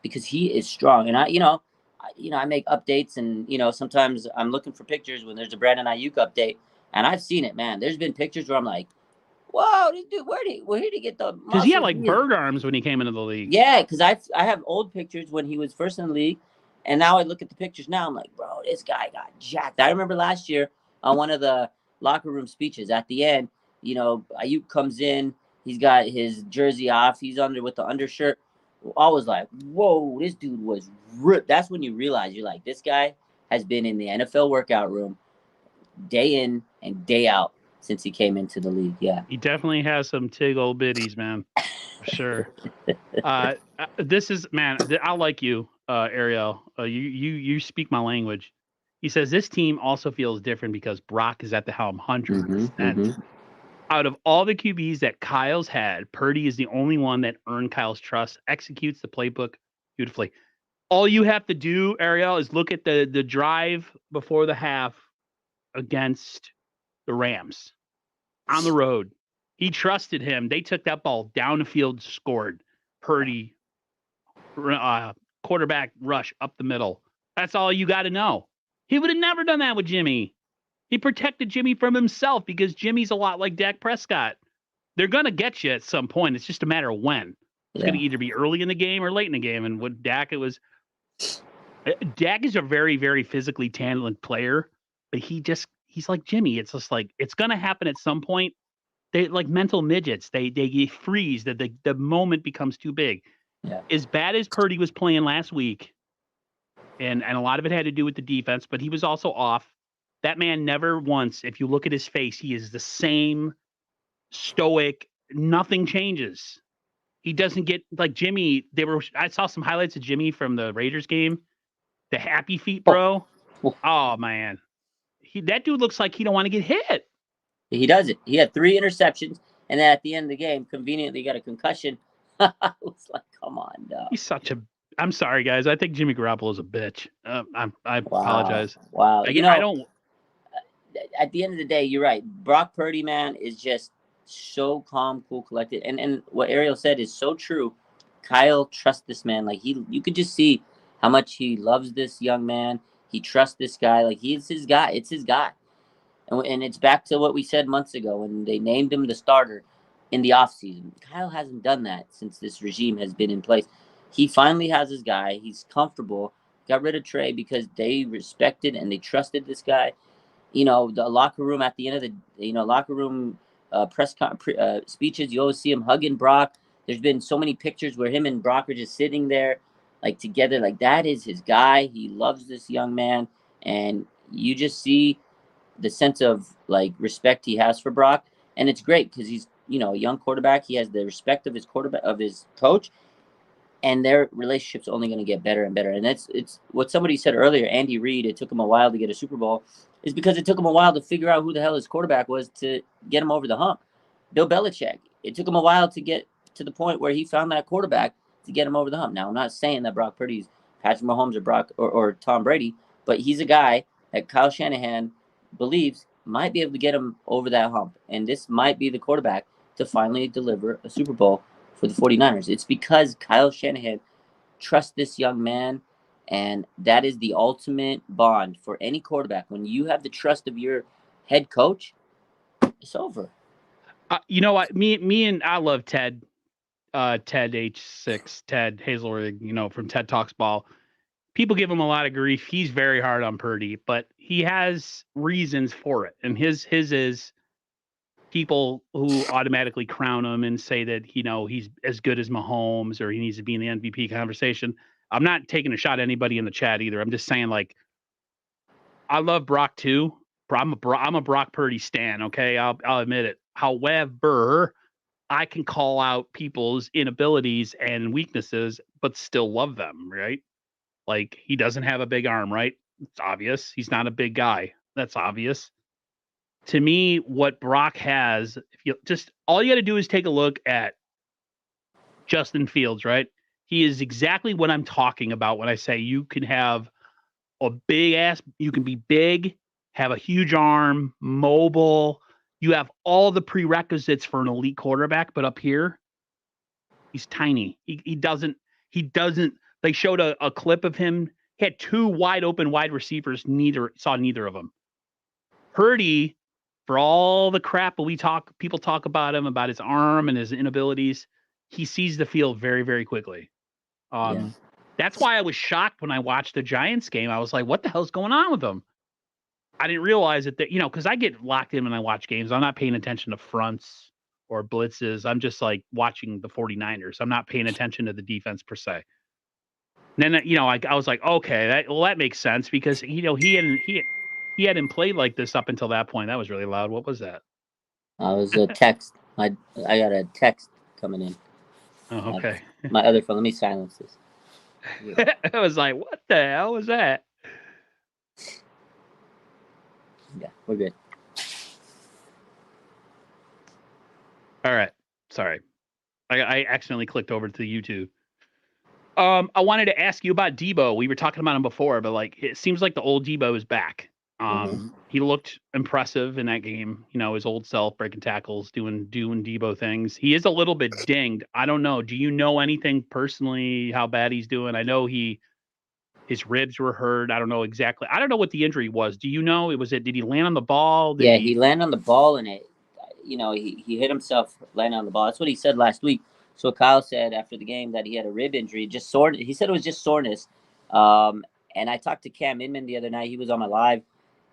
because he is strong. And I make updates, and sometimes I'm looking for pictures when there's a Brandon Ayuk update, and I've seen it, man. There's been pictures where I'm like, "Whoa, this dude, where did he get the Because he had muscles?" like bird arms when he came into the league. Yeah, because I have old pictures when he was first in the league, and now I look at the pictures now. I'm like, bro, this guy got jacked. I remember last year on one of the locker room speeches at the end, Ayuk comes in, he's got his jersey off, he's under with the undershirt. I was like, whoa, this dude was ripped. That's when you realize you're like, this guy has been in the NFL workout room day in and day out since he came into the league. Yeah. He definitely has some tig old biddies, man. For sure. This is, man, I like you, Ariel. You speak my language. He says this team also feels different because Brock is at the helm 100%. Out of all the QBs that Kyle's had, Purdy is the only one that earned Kyle's trust, executes the playbook beautifully. All you have to do, Ariel, is look at the drive before the half against the Rams on the road. He trusted him. They took that ball down the field, scored. Purdy, quarterback rush up the middle. That's all you got to know. He would have never done that with Jimmy. He protected Jimmy from himself because Jimmy's a lot like Dak Prescott. They're going to get you at some point. It's just a matter of when. It's going to either be early in the game or late in the game. And with Dak, Dak is a very, very physically talented player, but he's like Jimmy. It's just like, it's going to happen at some point. They like mental midgets. They freeze. The moment becomes too big. Yeah. As bad as Purdy was playing last week, and a lot of it had to do with the defense, but he was also off. That man never once, if you look at his face, he is the same stoic. Nothing changes. He doesn't get like Jimmy. I saw some highlights of Jimmy from the Raiders game. The happy feet, bro. Oh man, that dude looks like he don't want to get hit. He does it. He had 3 interceptions, and then at the end of the game, conveniently got a concussion. I was like, come on, dog. He's such a. I'm sorry, guys. I think Jimmy Garoppolo is a bitch. I apologize. Wow. I don't. At the end of the day, you're right. Brock Purdy, man, is just so calm, cool, collected. And what Ariel said is so true. Kyle trusts this man. Like you could just see how much he loves this young man. He trusts this guy. Like he's his guy. It's his guy. And it's back to what we said months ago when they named him the starter in the offseason. Kyle hasn't done that since this regime has been in place. He finally has his guy. He's comfortable. Got rid of Trey because they respected and they trusted this guy. The locker room at the end of the locker room press speeches, you always see him hugging Brock. There's been so many pictures where him and Brock are just sitting there like together. Like that is his guy. He loves this young man, and you just see the sense of like respect he has for Brock, and it's great because he's a young quarterback. He has the respect of his quarterback, of his coach, and their relationship's only going to get better and better. And it's what somebody said earlier. Andy Reid, it took him a while to get a Super Bowl, is because it took him a while to figure out who the hell his quarterback was to get him over the hump. Bill Belichick, it took him a while to get to the point where he found that quarterback to get him over the hump. Now, I'm not saying that Brock Purdy's Patrick Mahomes or Tom Brady, but he's a guy that Kyle Shanahan believes might be able to get him over that hump. And this might be the quarterback to finally deliver a Super Bowl for the 49ers. It's because Kyle Shanahan trusts this young man, and that is the ultimate bond for any quarterback. When you have the trust of your head coach, it's over. You know what? Me and I love Ted. Ted H6, Ted Hazelrig, from TED Talks Ball. People give him a lot of grief. He's very hard on Purdy, but he has reasons for it. And his is people who automatically crown him and say that, he's as good as Mahomes or he needs to be in the MVP conversation. I'm not taking a shot at anybody in the chat either. I'm just saying, like, I love Brock too. I'm a Brock Purdy stan. Okay, I'll admit it. However, I can call out people's inabilities and weaknesses, but still love them. Right? Like he doesn't have a big arm. Right? It's obvious. He's not a big guy. That's obvious. To me, what Brock has, if you just all you got to do is take a look at Justin Fields. Right? He is exactly what I'm talking about when I say you can have a big ass. You can be big, have a huge arm, mobile. You have all the prerequisites for an elite quarterback, but up here, he's tiny. He doesn't. He doesn't. They showed a clip of him. He had two wide open wide receivers. Neither of them. Purdy, for all the crap people talk about him, about his arm and his inabilities, he sees the field very, very quickly. Yeah. That's why I was shocked when I watched the Giants game. I was like, what the hell's going on with them? I didn't realize that, because I get locked in when I watch games. I'm not paying attention to fronts or blitzes. I'm just like watching the 49ers. I'm not paying attention to the defense per se. And then, I was like, okay, that makes sense because, he hadn't played like this up until that point. That was really loud. What was that? I was a text. I got a text coming in. Oh, okay. My other phone. Let me silence this. I was like, what the hell was that? Yeah, we're good. All right. Sorry. I accidentally clicked over to YouTube. I wanted to ask you about Debo. We were talking about him before, but like it seems like the old Debo is back. He looked impressive in that game. His old self breaking tackles, doing Debo things. He is a little bit dinged. I don't know. Do you know anything personally how bad he's doing? I know his ribs were hurt. I don't know exactly. I don't know what the injury was. Do you know? Did he land on the ball? Yeah, he landed on the ball and he hit himself landing on the ball. That's what he said last week. So Kyle said after the game that he had a rib injury, just soreness. He said it was just soreness. And I talked to Cam Inman the other night. He was on my live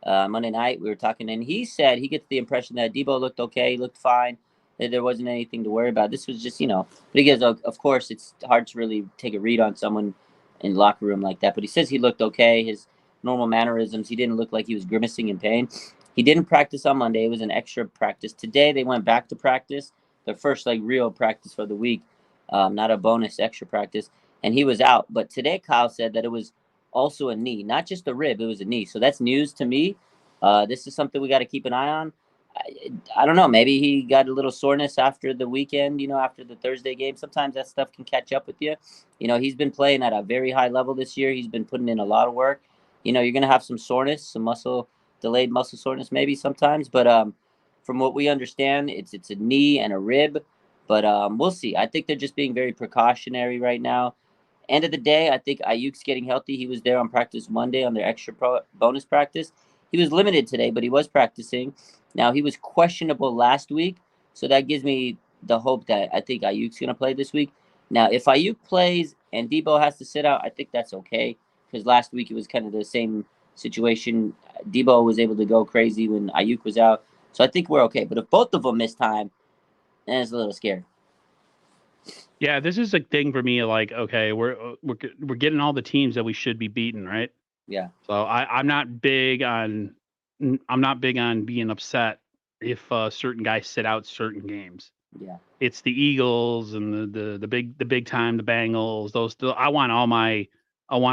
Monday night. We were talking, and he said he gets the impression that Debo looked okay, he looked fine, that there wasn't anything to worry about. This was just, but he goes, of course, it's hard to really take a read on someone in the locker room like that. But he says he looked okay. His normal mannerisms, he didn't look like he was grimacing in pain. He didn't practice on Monday. It was an extra practice. Today they went back to practice, their first real practice for the week, not a bonus extra practice, and he was out. But today Kyle said that it was also a knee, not just a rib. It was a knee. So that's news to me. This is something we got to keep an eye on. I don't know. Maybe he got a little soreness after the weekend, after the Thursday game. Sometimes that stuff can catch up with you. He's been playing at a very high level this year. He's been putting in a lot of work. You're going to have some soreness, some delayed muscle soreness maybe sometimes. But from what we understand, it's a knee and a rib. But we'll see. I think they're just being very precautionary right now. End of the day, I think Ayuk's getting healthy. He was there on practice Monday on their extra bonus practice. He was limited today, but he was practicing. Now, he was questionable last week, so that gives me the hope that I think Ayuk's going to play this week. Now, if Ayuk plays and Debo has to sit out, I think that's okay because last week it was kind of the same situation. Debo was able to go crazy when Ayuk was out, so I think we're okay. But if both of them miss time, then it's a little scary. Yeah, this is a thing for me. Like, okay, we're getting all the teams that we should be beating, right? Yeah. So I'm not big on being upset if certain guys sit out certain games. Yeah. It's the Eagles and the big time, the Bengals. I want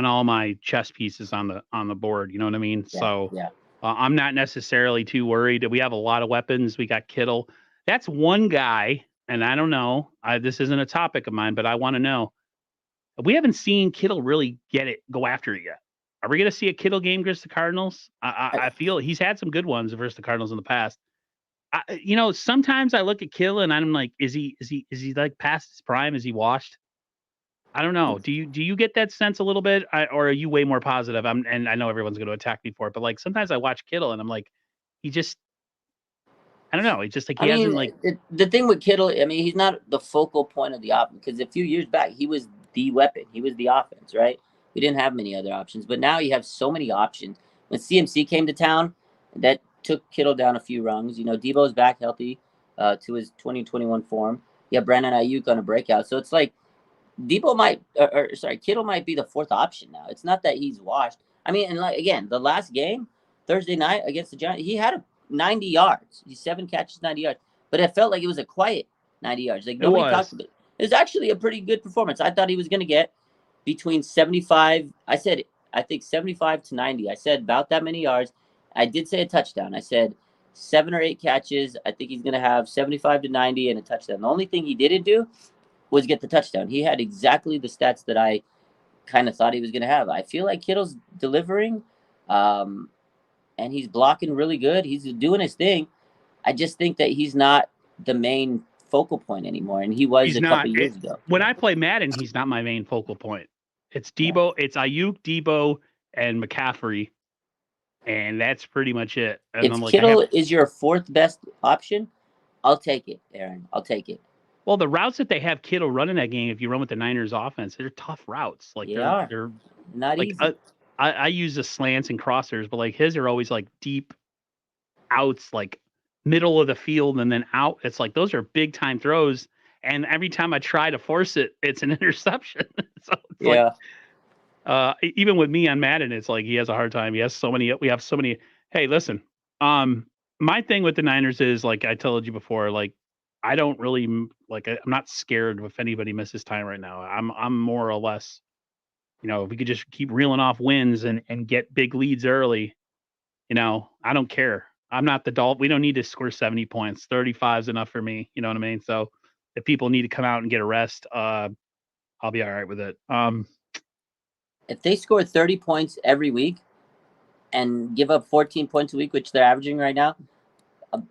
all my chess pieces on the board. You know what I mean? Yeah. So Yeah. I'm not necessarily too worried. We have a lot of weapons. We got Kittle. That's one guy. And I don't know. This isn't a topic of mine, but I want to know. We haven't seen Kittle really go after it yet. Are we going to see a Kittle game versus the Cardinals? I feel he's had some good ones versus the Cardinals in the past. Sometimes I look at Kittle and I'm like, is he like past his prime? Is he washed? I don't know. Do you get that sense a little bit, or are you way more positive? And I know everyone's going to attack me for it, but like sometimes I watch Kittle and I'm like, he just. I don't know. It's just like he hasn't like the thing with Kittle. I mean, he's not the focal point of the offense because a few years back he was the weapon. He was the offense, right? We didn't have many other options, but now you have so many options. When CMC came to town, that took Kittle down a few rungs. Debo's back healthy to his 2021 form. You have Brandon Ayuk on a breakout, so it's like Kittle might be the fourth option now. It's not that he's washed. I mean, and again, the last game Thursday night against the Giants, he had 90 yards. He's 7 catches, 90 yards. But it felt like it was a quiet 90 yards. Like nobody talked about it. It was actually a pretty good performance. I thought he was going to get between 75. I think 75 to 90. I said about that many yards. I did say a touchdown. I said 7 or 8 catches. I think he's going to have 75 to 90 and a touchdown. The only thing he didn't do was get the touchdown. He had exactly the stats that I kind of thought he was going to have. I feel like Kittle's delivering, and he's blocking really good. He's doing his thing. I just think that he's not the main focal point anymore, and he was a couple years ago. When I play Madden, he's not my main focal point. It's Debo, it's Ayuk, Debo, and McCaffrey, and that's pretty much it. And if Kittle is your 4th best option, I'll take it, Aaron. I'll take it. Well, the routes that they have Kittle running that game, if you run with the Niners offense, they're tough routes. Like they're not like, easy. I use the slants and crossers, but like his are always like deep outs, like middle of the field and then out. It's like those are big time throws. And every time I try to force it, it's an interception. So it's even with me on Madden, it's like he has a hard time. We have so many. Hey, listen, my thing with the Niners is like I told you before, like I don't really I'm not scared if anybody misses time right now. I'm more or less, if we could just keep reeling off wins and get big leads early, I don't care. I'm not the Dolphins. We don't need to score 70 points. 35 is enough for me. You know what I mean? So if people need to come out and get a rest, I'll be all right with it. If they score 30 points every week and give up 14 points a week, which they're averaging right now,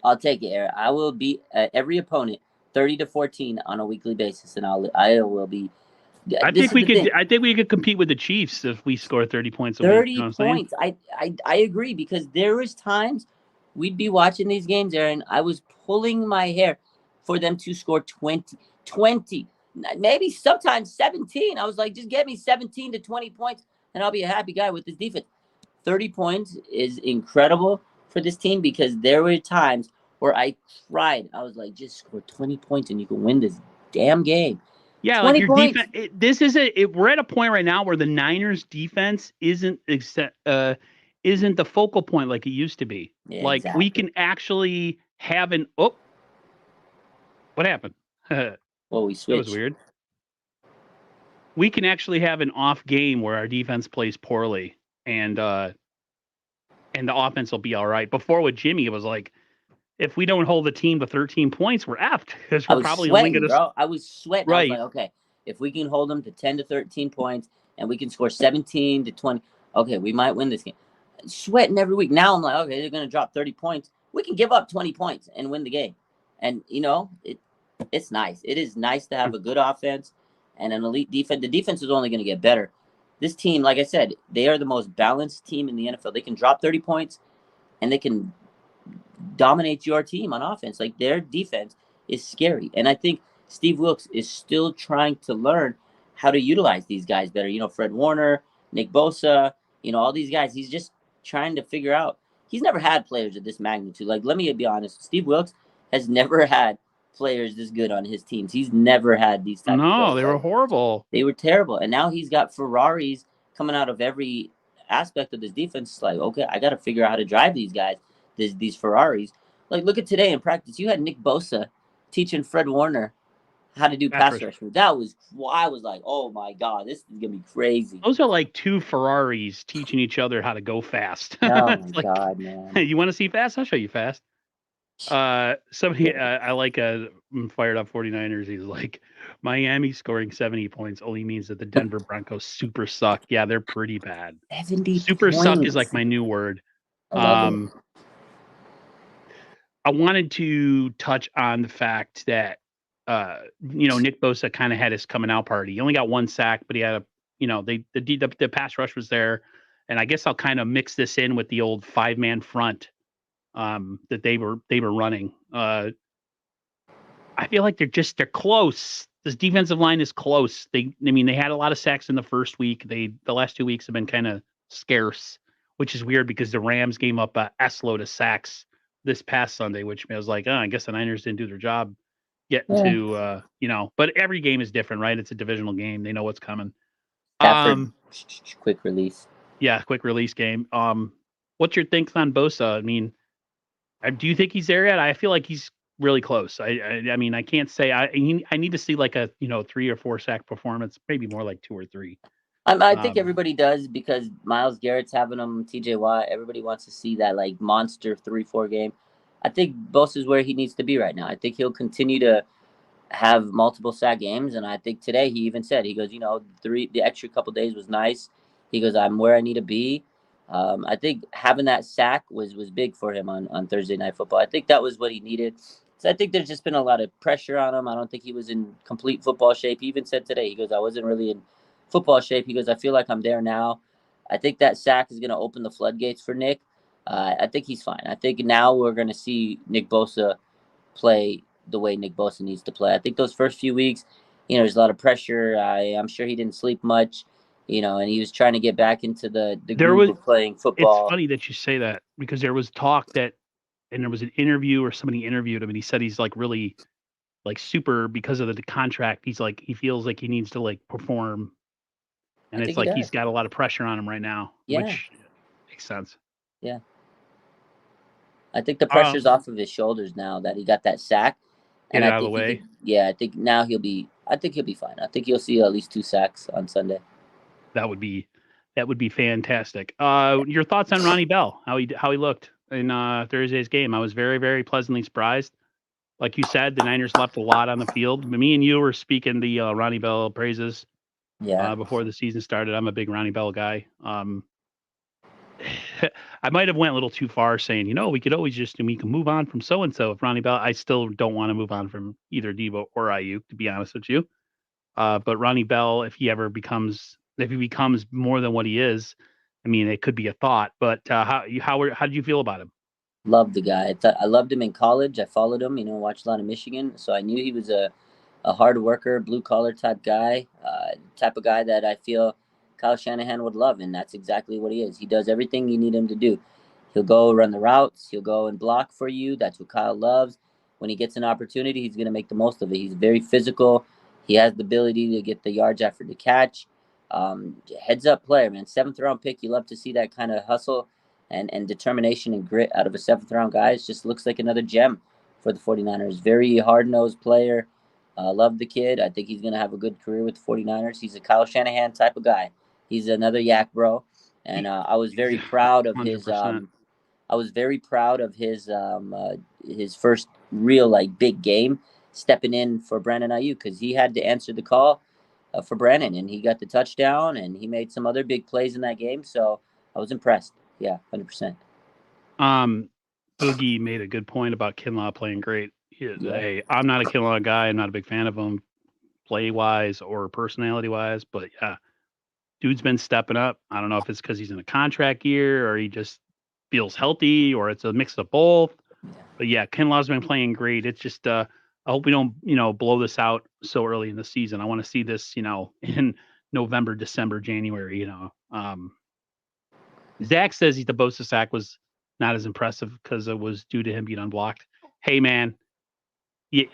I'll take it, Aaron. I will beat every opponent 30 to 14 on a weekly basis, and I will be. I think we could compete with the Chiefs if we score 30 points a week. 30 points. I agree, because there was times we'd be watching these games, Aaron. I was pulling my hair for them to score 20, maybe sometimes 17. I was like, just get me 17 to 20 points, and I'll be a happy guy with this defense. 30 points is incredible for this team, because there were times where I tried. I was like, just score 20 points and you can win this damn game. Yeah, like your defense. We're at a point right now where the Niners defense isn't the focal point like it used to be. Yeah, like exactly. We can actually have what happened? Well, we switched. That was weird. We can actually have an off game where our defense plays poorly and the offense will be all right. Before with Jimmy, it was like, if we don't hold the team to 13 points, we're effed, because we're probably sweating, only going to. I was sweating. Right. I was like, okay, if we can hold them to 10 to 13 points and we can score 17 to 20, okay, we might win this game. Sweating every week. Now I'm like, okay, they're going to drop 30 points. We can give up 20 points and win the game. And, it's nice. It is nice to have a good offense and an elite defense. The defense is only going to get better. This team, like I said, they are the most balanced team in the NFL. They can drop 30 points and they can dominate your team on offense. Like, their defense is scary. And I think Steve Wilks is still trying to learn how to utilize these guys better. Fred Warner, Nick Bosa, all these guys. He's just trying to figure out. He's never had players of this magnitude. Like, let me be honest. Steve Wilks has never had players this good on his teams. He's never had these types of players. No, they were horrible. They were terrible. And now he's got Ferraris coming out of every aspect of this defense. It's like, okay, I got to figure out how to drive these guys, these Ferraris. Like, look at today in practice. You had Nick Bosa teaching Fred Warner how to do pass rush. I was like, oh my God, this is going to be crazy. Those are like two Ferraris teaching each other how to go fast. Oh my God, man. You want to see fast? I'll show you fast. Somebody I like fired up 49ers. He's like, Miami scoring 70 points only means that the Denver Broncos super suck. Yeah, they're pretty bad. 70 super points. Suck is like my new word. I wanted to touch on the fact that Nick Bosa kind of had his coming out party. He only got 1 sack, but he had the pass rush was there, and I guess I'll kind of mix this in with the old 5-man front that they were running. I feel like they're close. This defensive line is close. They had a lot of sacks in the first week. The last 2 weeks have been kind of scarce, which is weird because the Rams gave up a S-load of sacks this past Sunday, which I was like, I guess the Niners didn't do their job getting to, but every game is different, right? It's a divisional game. They know what's coming. Quick release. Yeah, quick release game. What's your thinks on Bosa? I mean, do you think he's there yet? I feel like he's really close. I mean, I can't say I need to see like a 3 or 4 sack performance, maybe more like 2 or 3. I think everybody does because Miles Garrett's having them, TJ Watt. Everybody wants to see that like monster 3-4 game. I think Bosa is where he needs to be right now. I think he'll continue to have multiple sack games, and I think today he even said, he goes, the extra couple days was nice. He goes, I'm where I need to be. I think having that sack was big for him on Thursday Night Football. I think that was what he needed. So I think there's just been a lot of pressure on him. I don't think he was in complete football shape. He even said today, he goes, I wasn't really in football shape. He goes, I feel like I'm there now. I think that sack is going to open the floodgates for Nick. I think he's fine. I think now we're going to see Nick Bosa play the way Nick Bosa needs to play. I think those first few weeks, there's a lot of pressure. I'm sure he didn't sleep much, and he was trying to get back into the groove of playing football. It's funny that you say that because there was talk that, and there was an interview or somebody interviewed him, and he said he's like really like super because of the contract. He's like he feels like he needs to like perform, and it's like he's got a lot of pressure on him right now, which makes sense. Yeah. I think the pressure's off of his shoulders now that he got that sack. Get it out of the way. I think now he'll be fine. I think you'll see at least 2 sacks on Sunday. That would be fantastic. Your thoughts on Ronnie Bell? How he looked in Thursday's game? I was very, very pleasantly surprised. Like you said, the Niners left a lot on the field. Me and you were speaking the Ronnie Bell praises. Yeah. Before the season started, I'm a big Ronnie Bell guy. I might have went a little too far saying, we could always we can move on from so and so. If Ronnie Bell, I still don't want to move on from either Deebo or Ayuk, to be honest with you. But Ronnie Bell, if he becomes more than what he is, I mean, it could be a thought. But how did you feel about him? Loved the guy. I loved him in college. I followed him. Watched a lot of Michigan, so I knew he was a hard worker, blue collar type guy, type of guy that I feel Kyle Shanahan would love, and that's exactly what he is. He does everything you need him to do. He'll go run the routes. He'll go and block for you. That's what Kyle loves. When he gets an opportunity, he's going to make the most of it. He's very physical. He has the ability to get the yards after the catch. Heads up player, man. 7th round pick. You love to see that kind of hustle and determination and grit out of a 7th round guy. It just looks like another gem for the 49ers. Very hard-nosed player. Love the kid. I think he's going to have a good career with the 49ers. He's a Kyle Shanahan type of guy. He's another yak bro. And I was very proud of 100%. I was very proud of his first real big game, stepping in for Brandon Ayuk, because he had to answer the call for Brandon, and he got the touchdown, and he made some other big plays in that game. So I was impressed. Yeah, 100%. Boogie made a good point about Kinlaw playing great. Hey, I'm not a Kinlaw guy. I'm not a big fan of him, play wise or personality wise, but yeah, dude's been stepping up. I don't know if it's because he's in a contract year or he just feels healthy or it's a mix of both. But yeah, Kinlaw's been playing great. It's just I hope we don't blow this out so early in the season. I want to see this in November, December, January. Zach says the Bosa sack was not as impressive because it was due to him being unblocked. Hey man,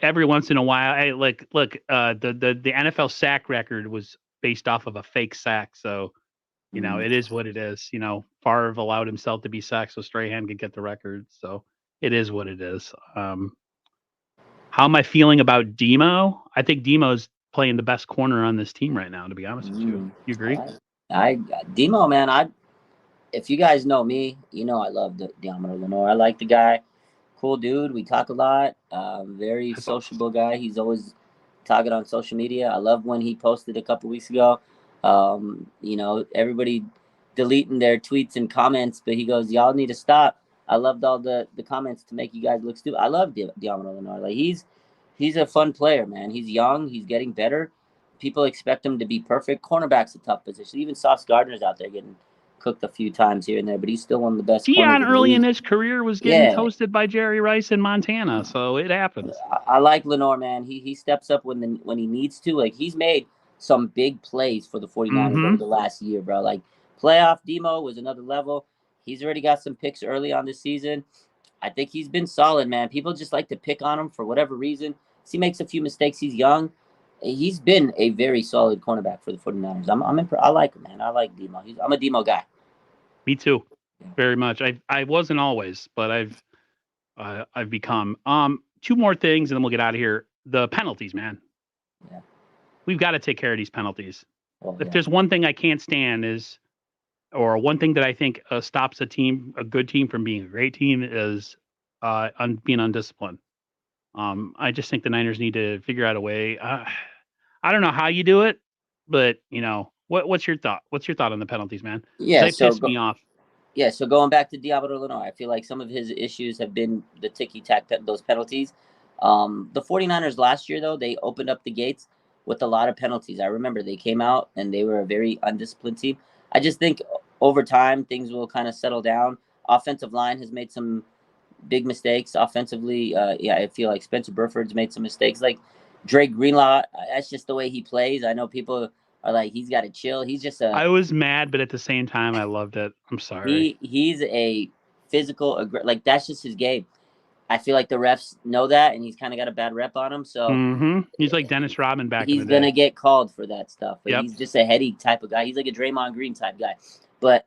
every once in a while, the NFL sack record was based off of a fake sack, so it is what it is. Favre allowed himself to be sacked so Strahan could get the record, so it is what it is. How am I feeling about Demo? I think Demo's playing the best corner on this team right now, to be honest with you. You agree? Demo, man, if you guys know me, I love Deommodore Lenoir. I like the guy. Cool dude. We talk a lot. Very sociable guy. He's always talking on social media. I love when he posted a couple weeks ago. Everybody deleting their tweets and comments, but he goes, "Y'all need to stop." I loved all the comments to make you guys look stupid. I love Deommodore Lenoir. He's a fun player, man. He's young. He's getting better. People expect him to be perfect. Cornerback's a tough position. Even Sauce Gardner's out there getting cooked a few times here and there, but he's still one of the best. Deion early in his career was getting toasted by Jerry Rice in Montana, so it happens. I like Lenoir, man. He steps up when he needs to. He's made some big plays for the 49ers over the last year, bro. Playoff Demo was another level. He's already got some picks early on this season. I think he's been solid, man. People just like to pick on him for whatever reason. He makes a few mistakes. He's young. He's been a very solid cornerback for the 49ers. I like him, man. I like Demo. I'm a Demo guy. Me too. very much. I wasn't always, but I've become. Two more things, and then we'll get out of here. The penalties, man. Yeah. We've got to take care of these penalties. Oh, If yeah. there's one thing I can't stand is, or one thing that I think stops a good team from being a great team is being undisciplined. I just think the Niners need to figure out a way. I don't know how you do it, but what's your thought? What's your thought on the penalties, man? Because Yeah. they piss me off. Yeah, so going back to Diablo Lenore, I feel like some of his issues have been the ticky-tack, those penalties. The 49ers last year, though, they opened up the gates with a lot of penalties. I remember they came out and they were a very undisciplined team. I just think over time, things will kind of settle down. Offensive line has made some big mistakes offensively. I feel like Spencer Burford's made some mistakes. Like Drake Greenlaw, that's just the way he plays. I know people are like, he's got to chill. He's just I was mad, but at the same time, I loved it. I'm sorry. he's a physical, like that's just his game. I feel like the refs know that, and he's kind of got a bad rep on him. So He's like Dennis Rodman back in he's the gonna day. get called for that stuff. But Yep. he's just a heady type of guy. He's like a Draymond Green type guy. But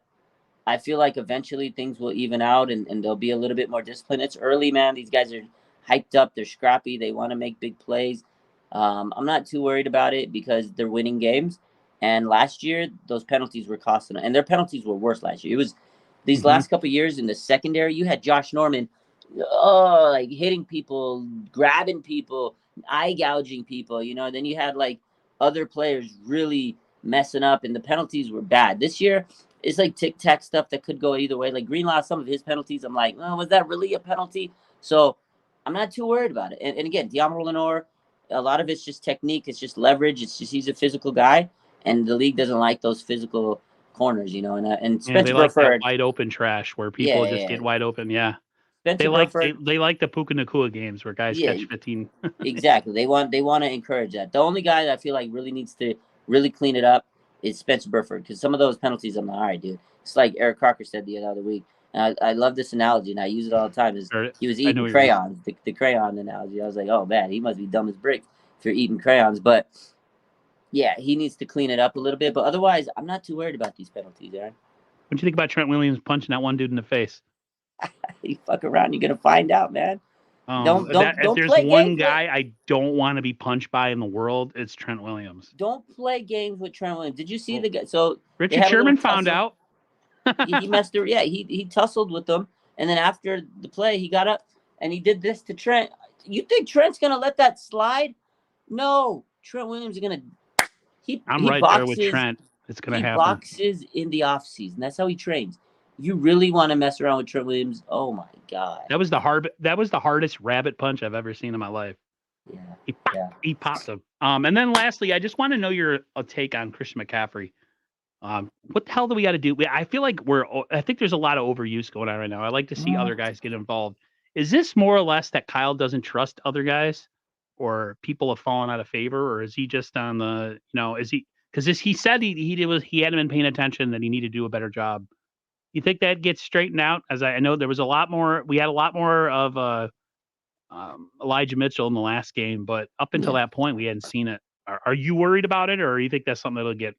I feel like eventually things will even out, and there'll be a little bit more discipline. It's early, man. These guys are hyped up. They're scrappy. They want to make big plays. I'm not too worried about it because they're winning games. And last year, those penalties were costing them. And their penalties were worse last year. It was these last couple of years in the secondary, you had Josh Norman, like hitting people, grabbing people, eye gouging people, Then you had like other players really messing up, and the penalties were bad. This year, it's like tic tac stuff that could go either way. Like Greenlaw, some of his penalties, I'm like, oh, was that really a penalty? So I'm not too worried about it. And again, Diablo Lenore, a lot of it's just technique. It's just leverage. It's just he's a physical guy, and the league doesn't like those physical corners, And Yeah, they Spencer like that Burford, wide open trash where people yeah, just yeah. get wide open. Yeah. Spencer Burford, They like the Puka Nakua games where guys yeah, catch 15. exactly. They want to encourage that. The only guy that I feel like really needs to really clean it up is Spencer Burford, because some of those penalties, I'm like, all right, dude. It's like Eric Crocker said the other week. And I love this analogy, and I use it all the time. Is he was eating crayons, the crayon analogy. I was like, oh man, he must be dumb as bricks if you're eating crayons. But yeah, he needs to clean it up a little bit. But otherwise, I'm not too worried about these penalties, Aaron. What do you think about Trent Williams punching that one dude in the face? You fuck around, you're gonna find out, man. Don't if there's play one games guy I don't want to be punched by in the world, it's Trent Williams. Don't play games with Trent Williams. Did you see the guy? So Richard Sherman found out. He messed her. Yeah, he tussled with them, and then after the play, he got up and he did this to Trent. You think Trent's gonna let that slide? No, Trent Williams is gonna. I'm right there with Trent. It's gonna happen. He boxes in the off season. That's how he trains. You really want to mess around with Trent Williams? Oh my god. That was the hardest rabbit punch I've ever seen in my life. Yeah. He popped him. And then lastly, I just want to know your take on Christian McCaffrey. What the hell do we got to do? I feel like I think there's a lot of overuse going on right now. I like to see other guys get involved. Is this more or less that Kyle doesn't trust other guys, or people have fallen out of favor, or is he just on the, is he, because he said he hadn't been paying attention, that he needed to do a better job. You think that gets straightened out? As I know there was we had a lot more of Elijah Mitchell in the last game, but up until that point, we hadn't seen it. Are you worried about it, or you think that's something that'll get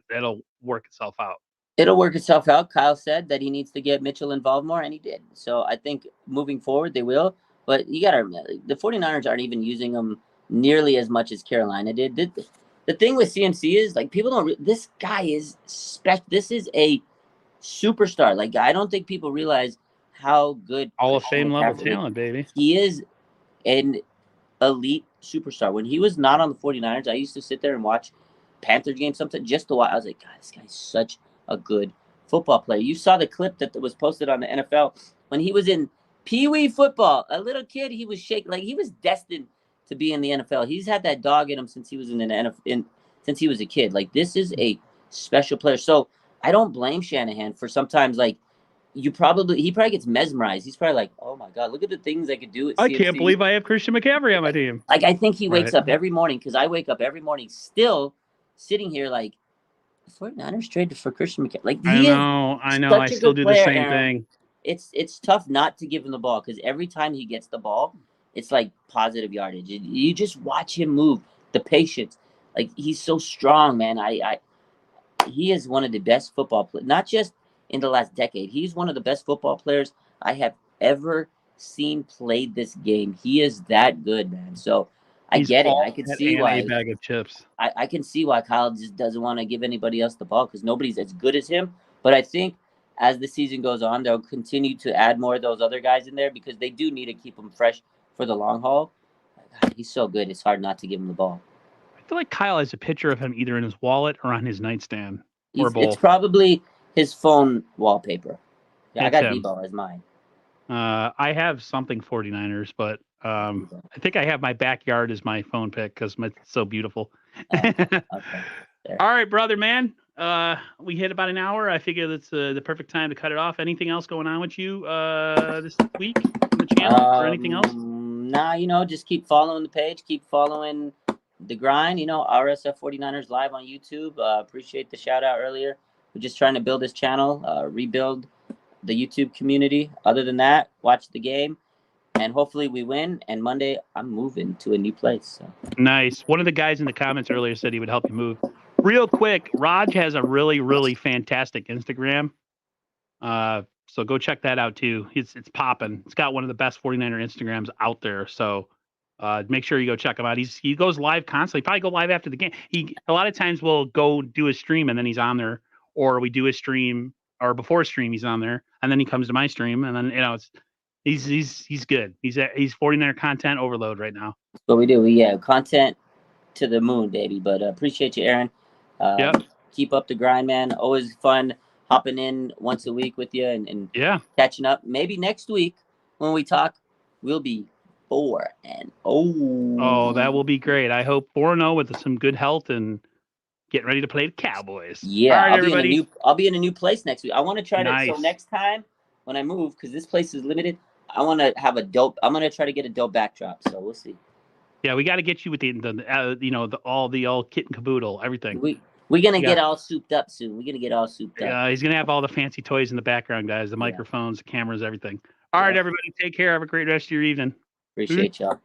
that'll work itself out? It'll work itself out. Kyle said that he needs to get Mitchell involved more, and he did. So I think moving forward, they will. But you got to the 49ers aren't even using them nearly as much as Carolina did. The thing with CMC is, like, people don't. This guy is special. This is a superstar. Like, I don't think people realize how good Hall of Fame level talent, baby. He is an elite superstar. When he was not on the 49ers, I used to sit there and watch Panthers games sometimes just to watch. I was like, God, this guy's such a good football player. You saw the clip that was posted on the NFL when he was in Pee-wee football. A little kid, he was shaking like he was destined to be in the NFL. He's had that dog in him since he was in the NFL, since he was a kid. Like, this is a special player. So I don't blame Shanahan for sometimes, like, he probably gets mesmerized. He's probably like, oh my God, look at the things I could do at CMC. I can't believe I have Christian McCaffrey on my team. Like, I think he wakes up every morning, because I wake up every morning still sitting here like, the 49ers traded for Christian McCaffrey. Like, I know. I still do the same thing. It's tough not to give him the ball, because every time he gets the ball, it's like positive yardage. You just watch him move, the patience. Like, he's so strong, man. He is one of the best football players, not just in the last decade. He's one of the best football players I have ever seen played this game. He is that good, man. So I He's get it. all I can that see and a why. bag of chips. I can see why Kyle just doesn't want to give anybody else the ball because nobody's as good as him. But I think as the season goes on, they'll continue to add more of those other guys in there because they do need to keep him fresh for the long haul. God, he's so good. It's hard not to give him the ball. I feel like Kyle has a picture of him either in his wallet or on his nightstand or both. It's probably his phone wallpaper. Yeah, I That's got him. Debo as mine. I have something 49ers, but I think I have my backyard as my phone pick because it's so beautiful. Okay. All right, brother, man. We hit about an hour. I figure that's the perfect time to cut it off. Anything else going on with you this week on the channel or anything else? Nah, just keep following the page. Keep following the grind. RSF 49ers live on YouTube. Appreciate the shout out earlier. We're just trying to build this channel, rebuild the YouTube community. Other than that, watch the game, and hopefully we win. And Monday, I'm moving to a new place. So. Nice. One of the guys in the comments earlier said he would help you move. Real quick, Raj has a really, really fantastic Instagram. So go check that out too. It's popping. It's got one of the best 49er Instagrams out there. So make sure you go check him out. He goes live constantly. Probably go live after the game. He a lot of times will go do a stream and then he's on there, or we do a stream or before a stream he's on there, and then he comes to my stream, and then he's good. He's 49er content overload right now. That's what we do. We have content to the moon, baby. But appreciate you, Aaron. Keep up the grind, man. Always fun hopping in once a week with you and catching up. Maybe next week when we talk, we'll be 4-0. Oh, that will be great. I hope 4-0 with some good health and getting ready to play the Cowboys. Yeah, all right, everybody. I'll be in a new place next week. I want to try to. So next time when I move, because this place is limited, I want to have I'm gonna try to get a dope backdrop. So we'll see. Yeah, we got to get you with all kit and caboodle, everything. We're gonna get all souped up soon. We're gonna get all souped up. Yeah, he's gonna have all the fancy toys in the background, guys. The microphones, the cameras, everything. All right, everybody, take care. Have a great rest of your evening. Appreciate y'all.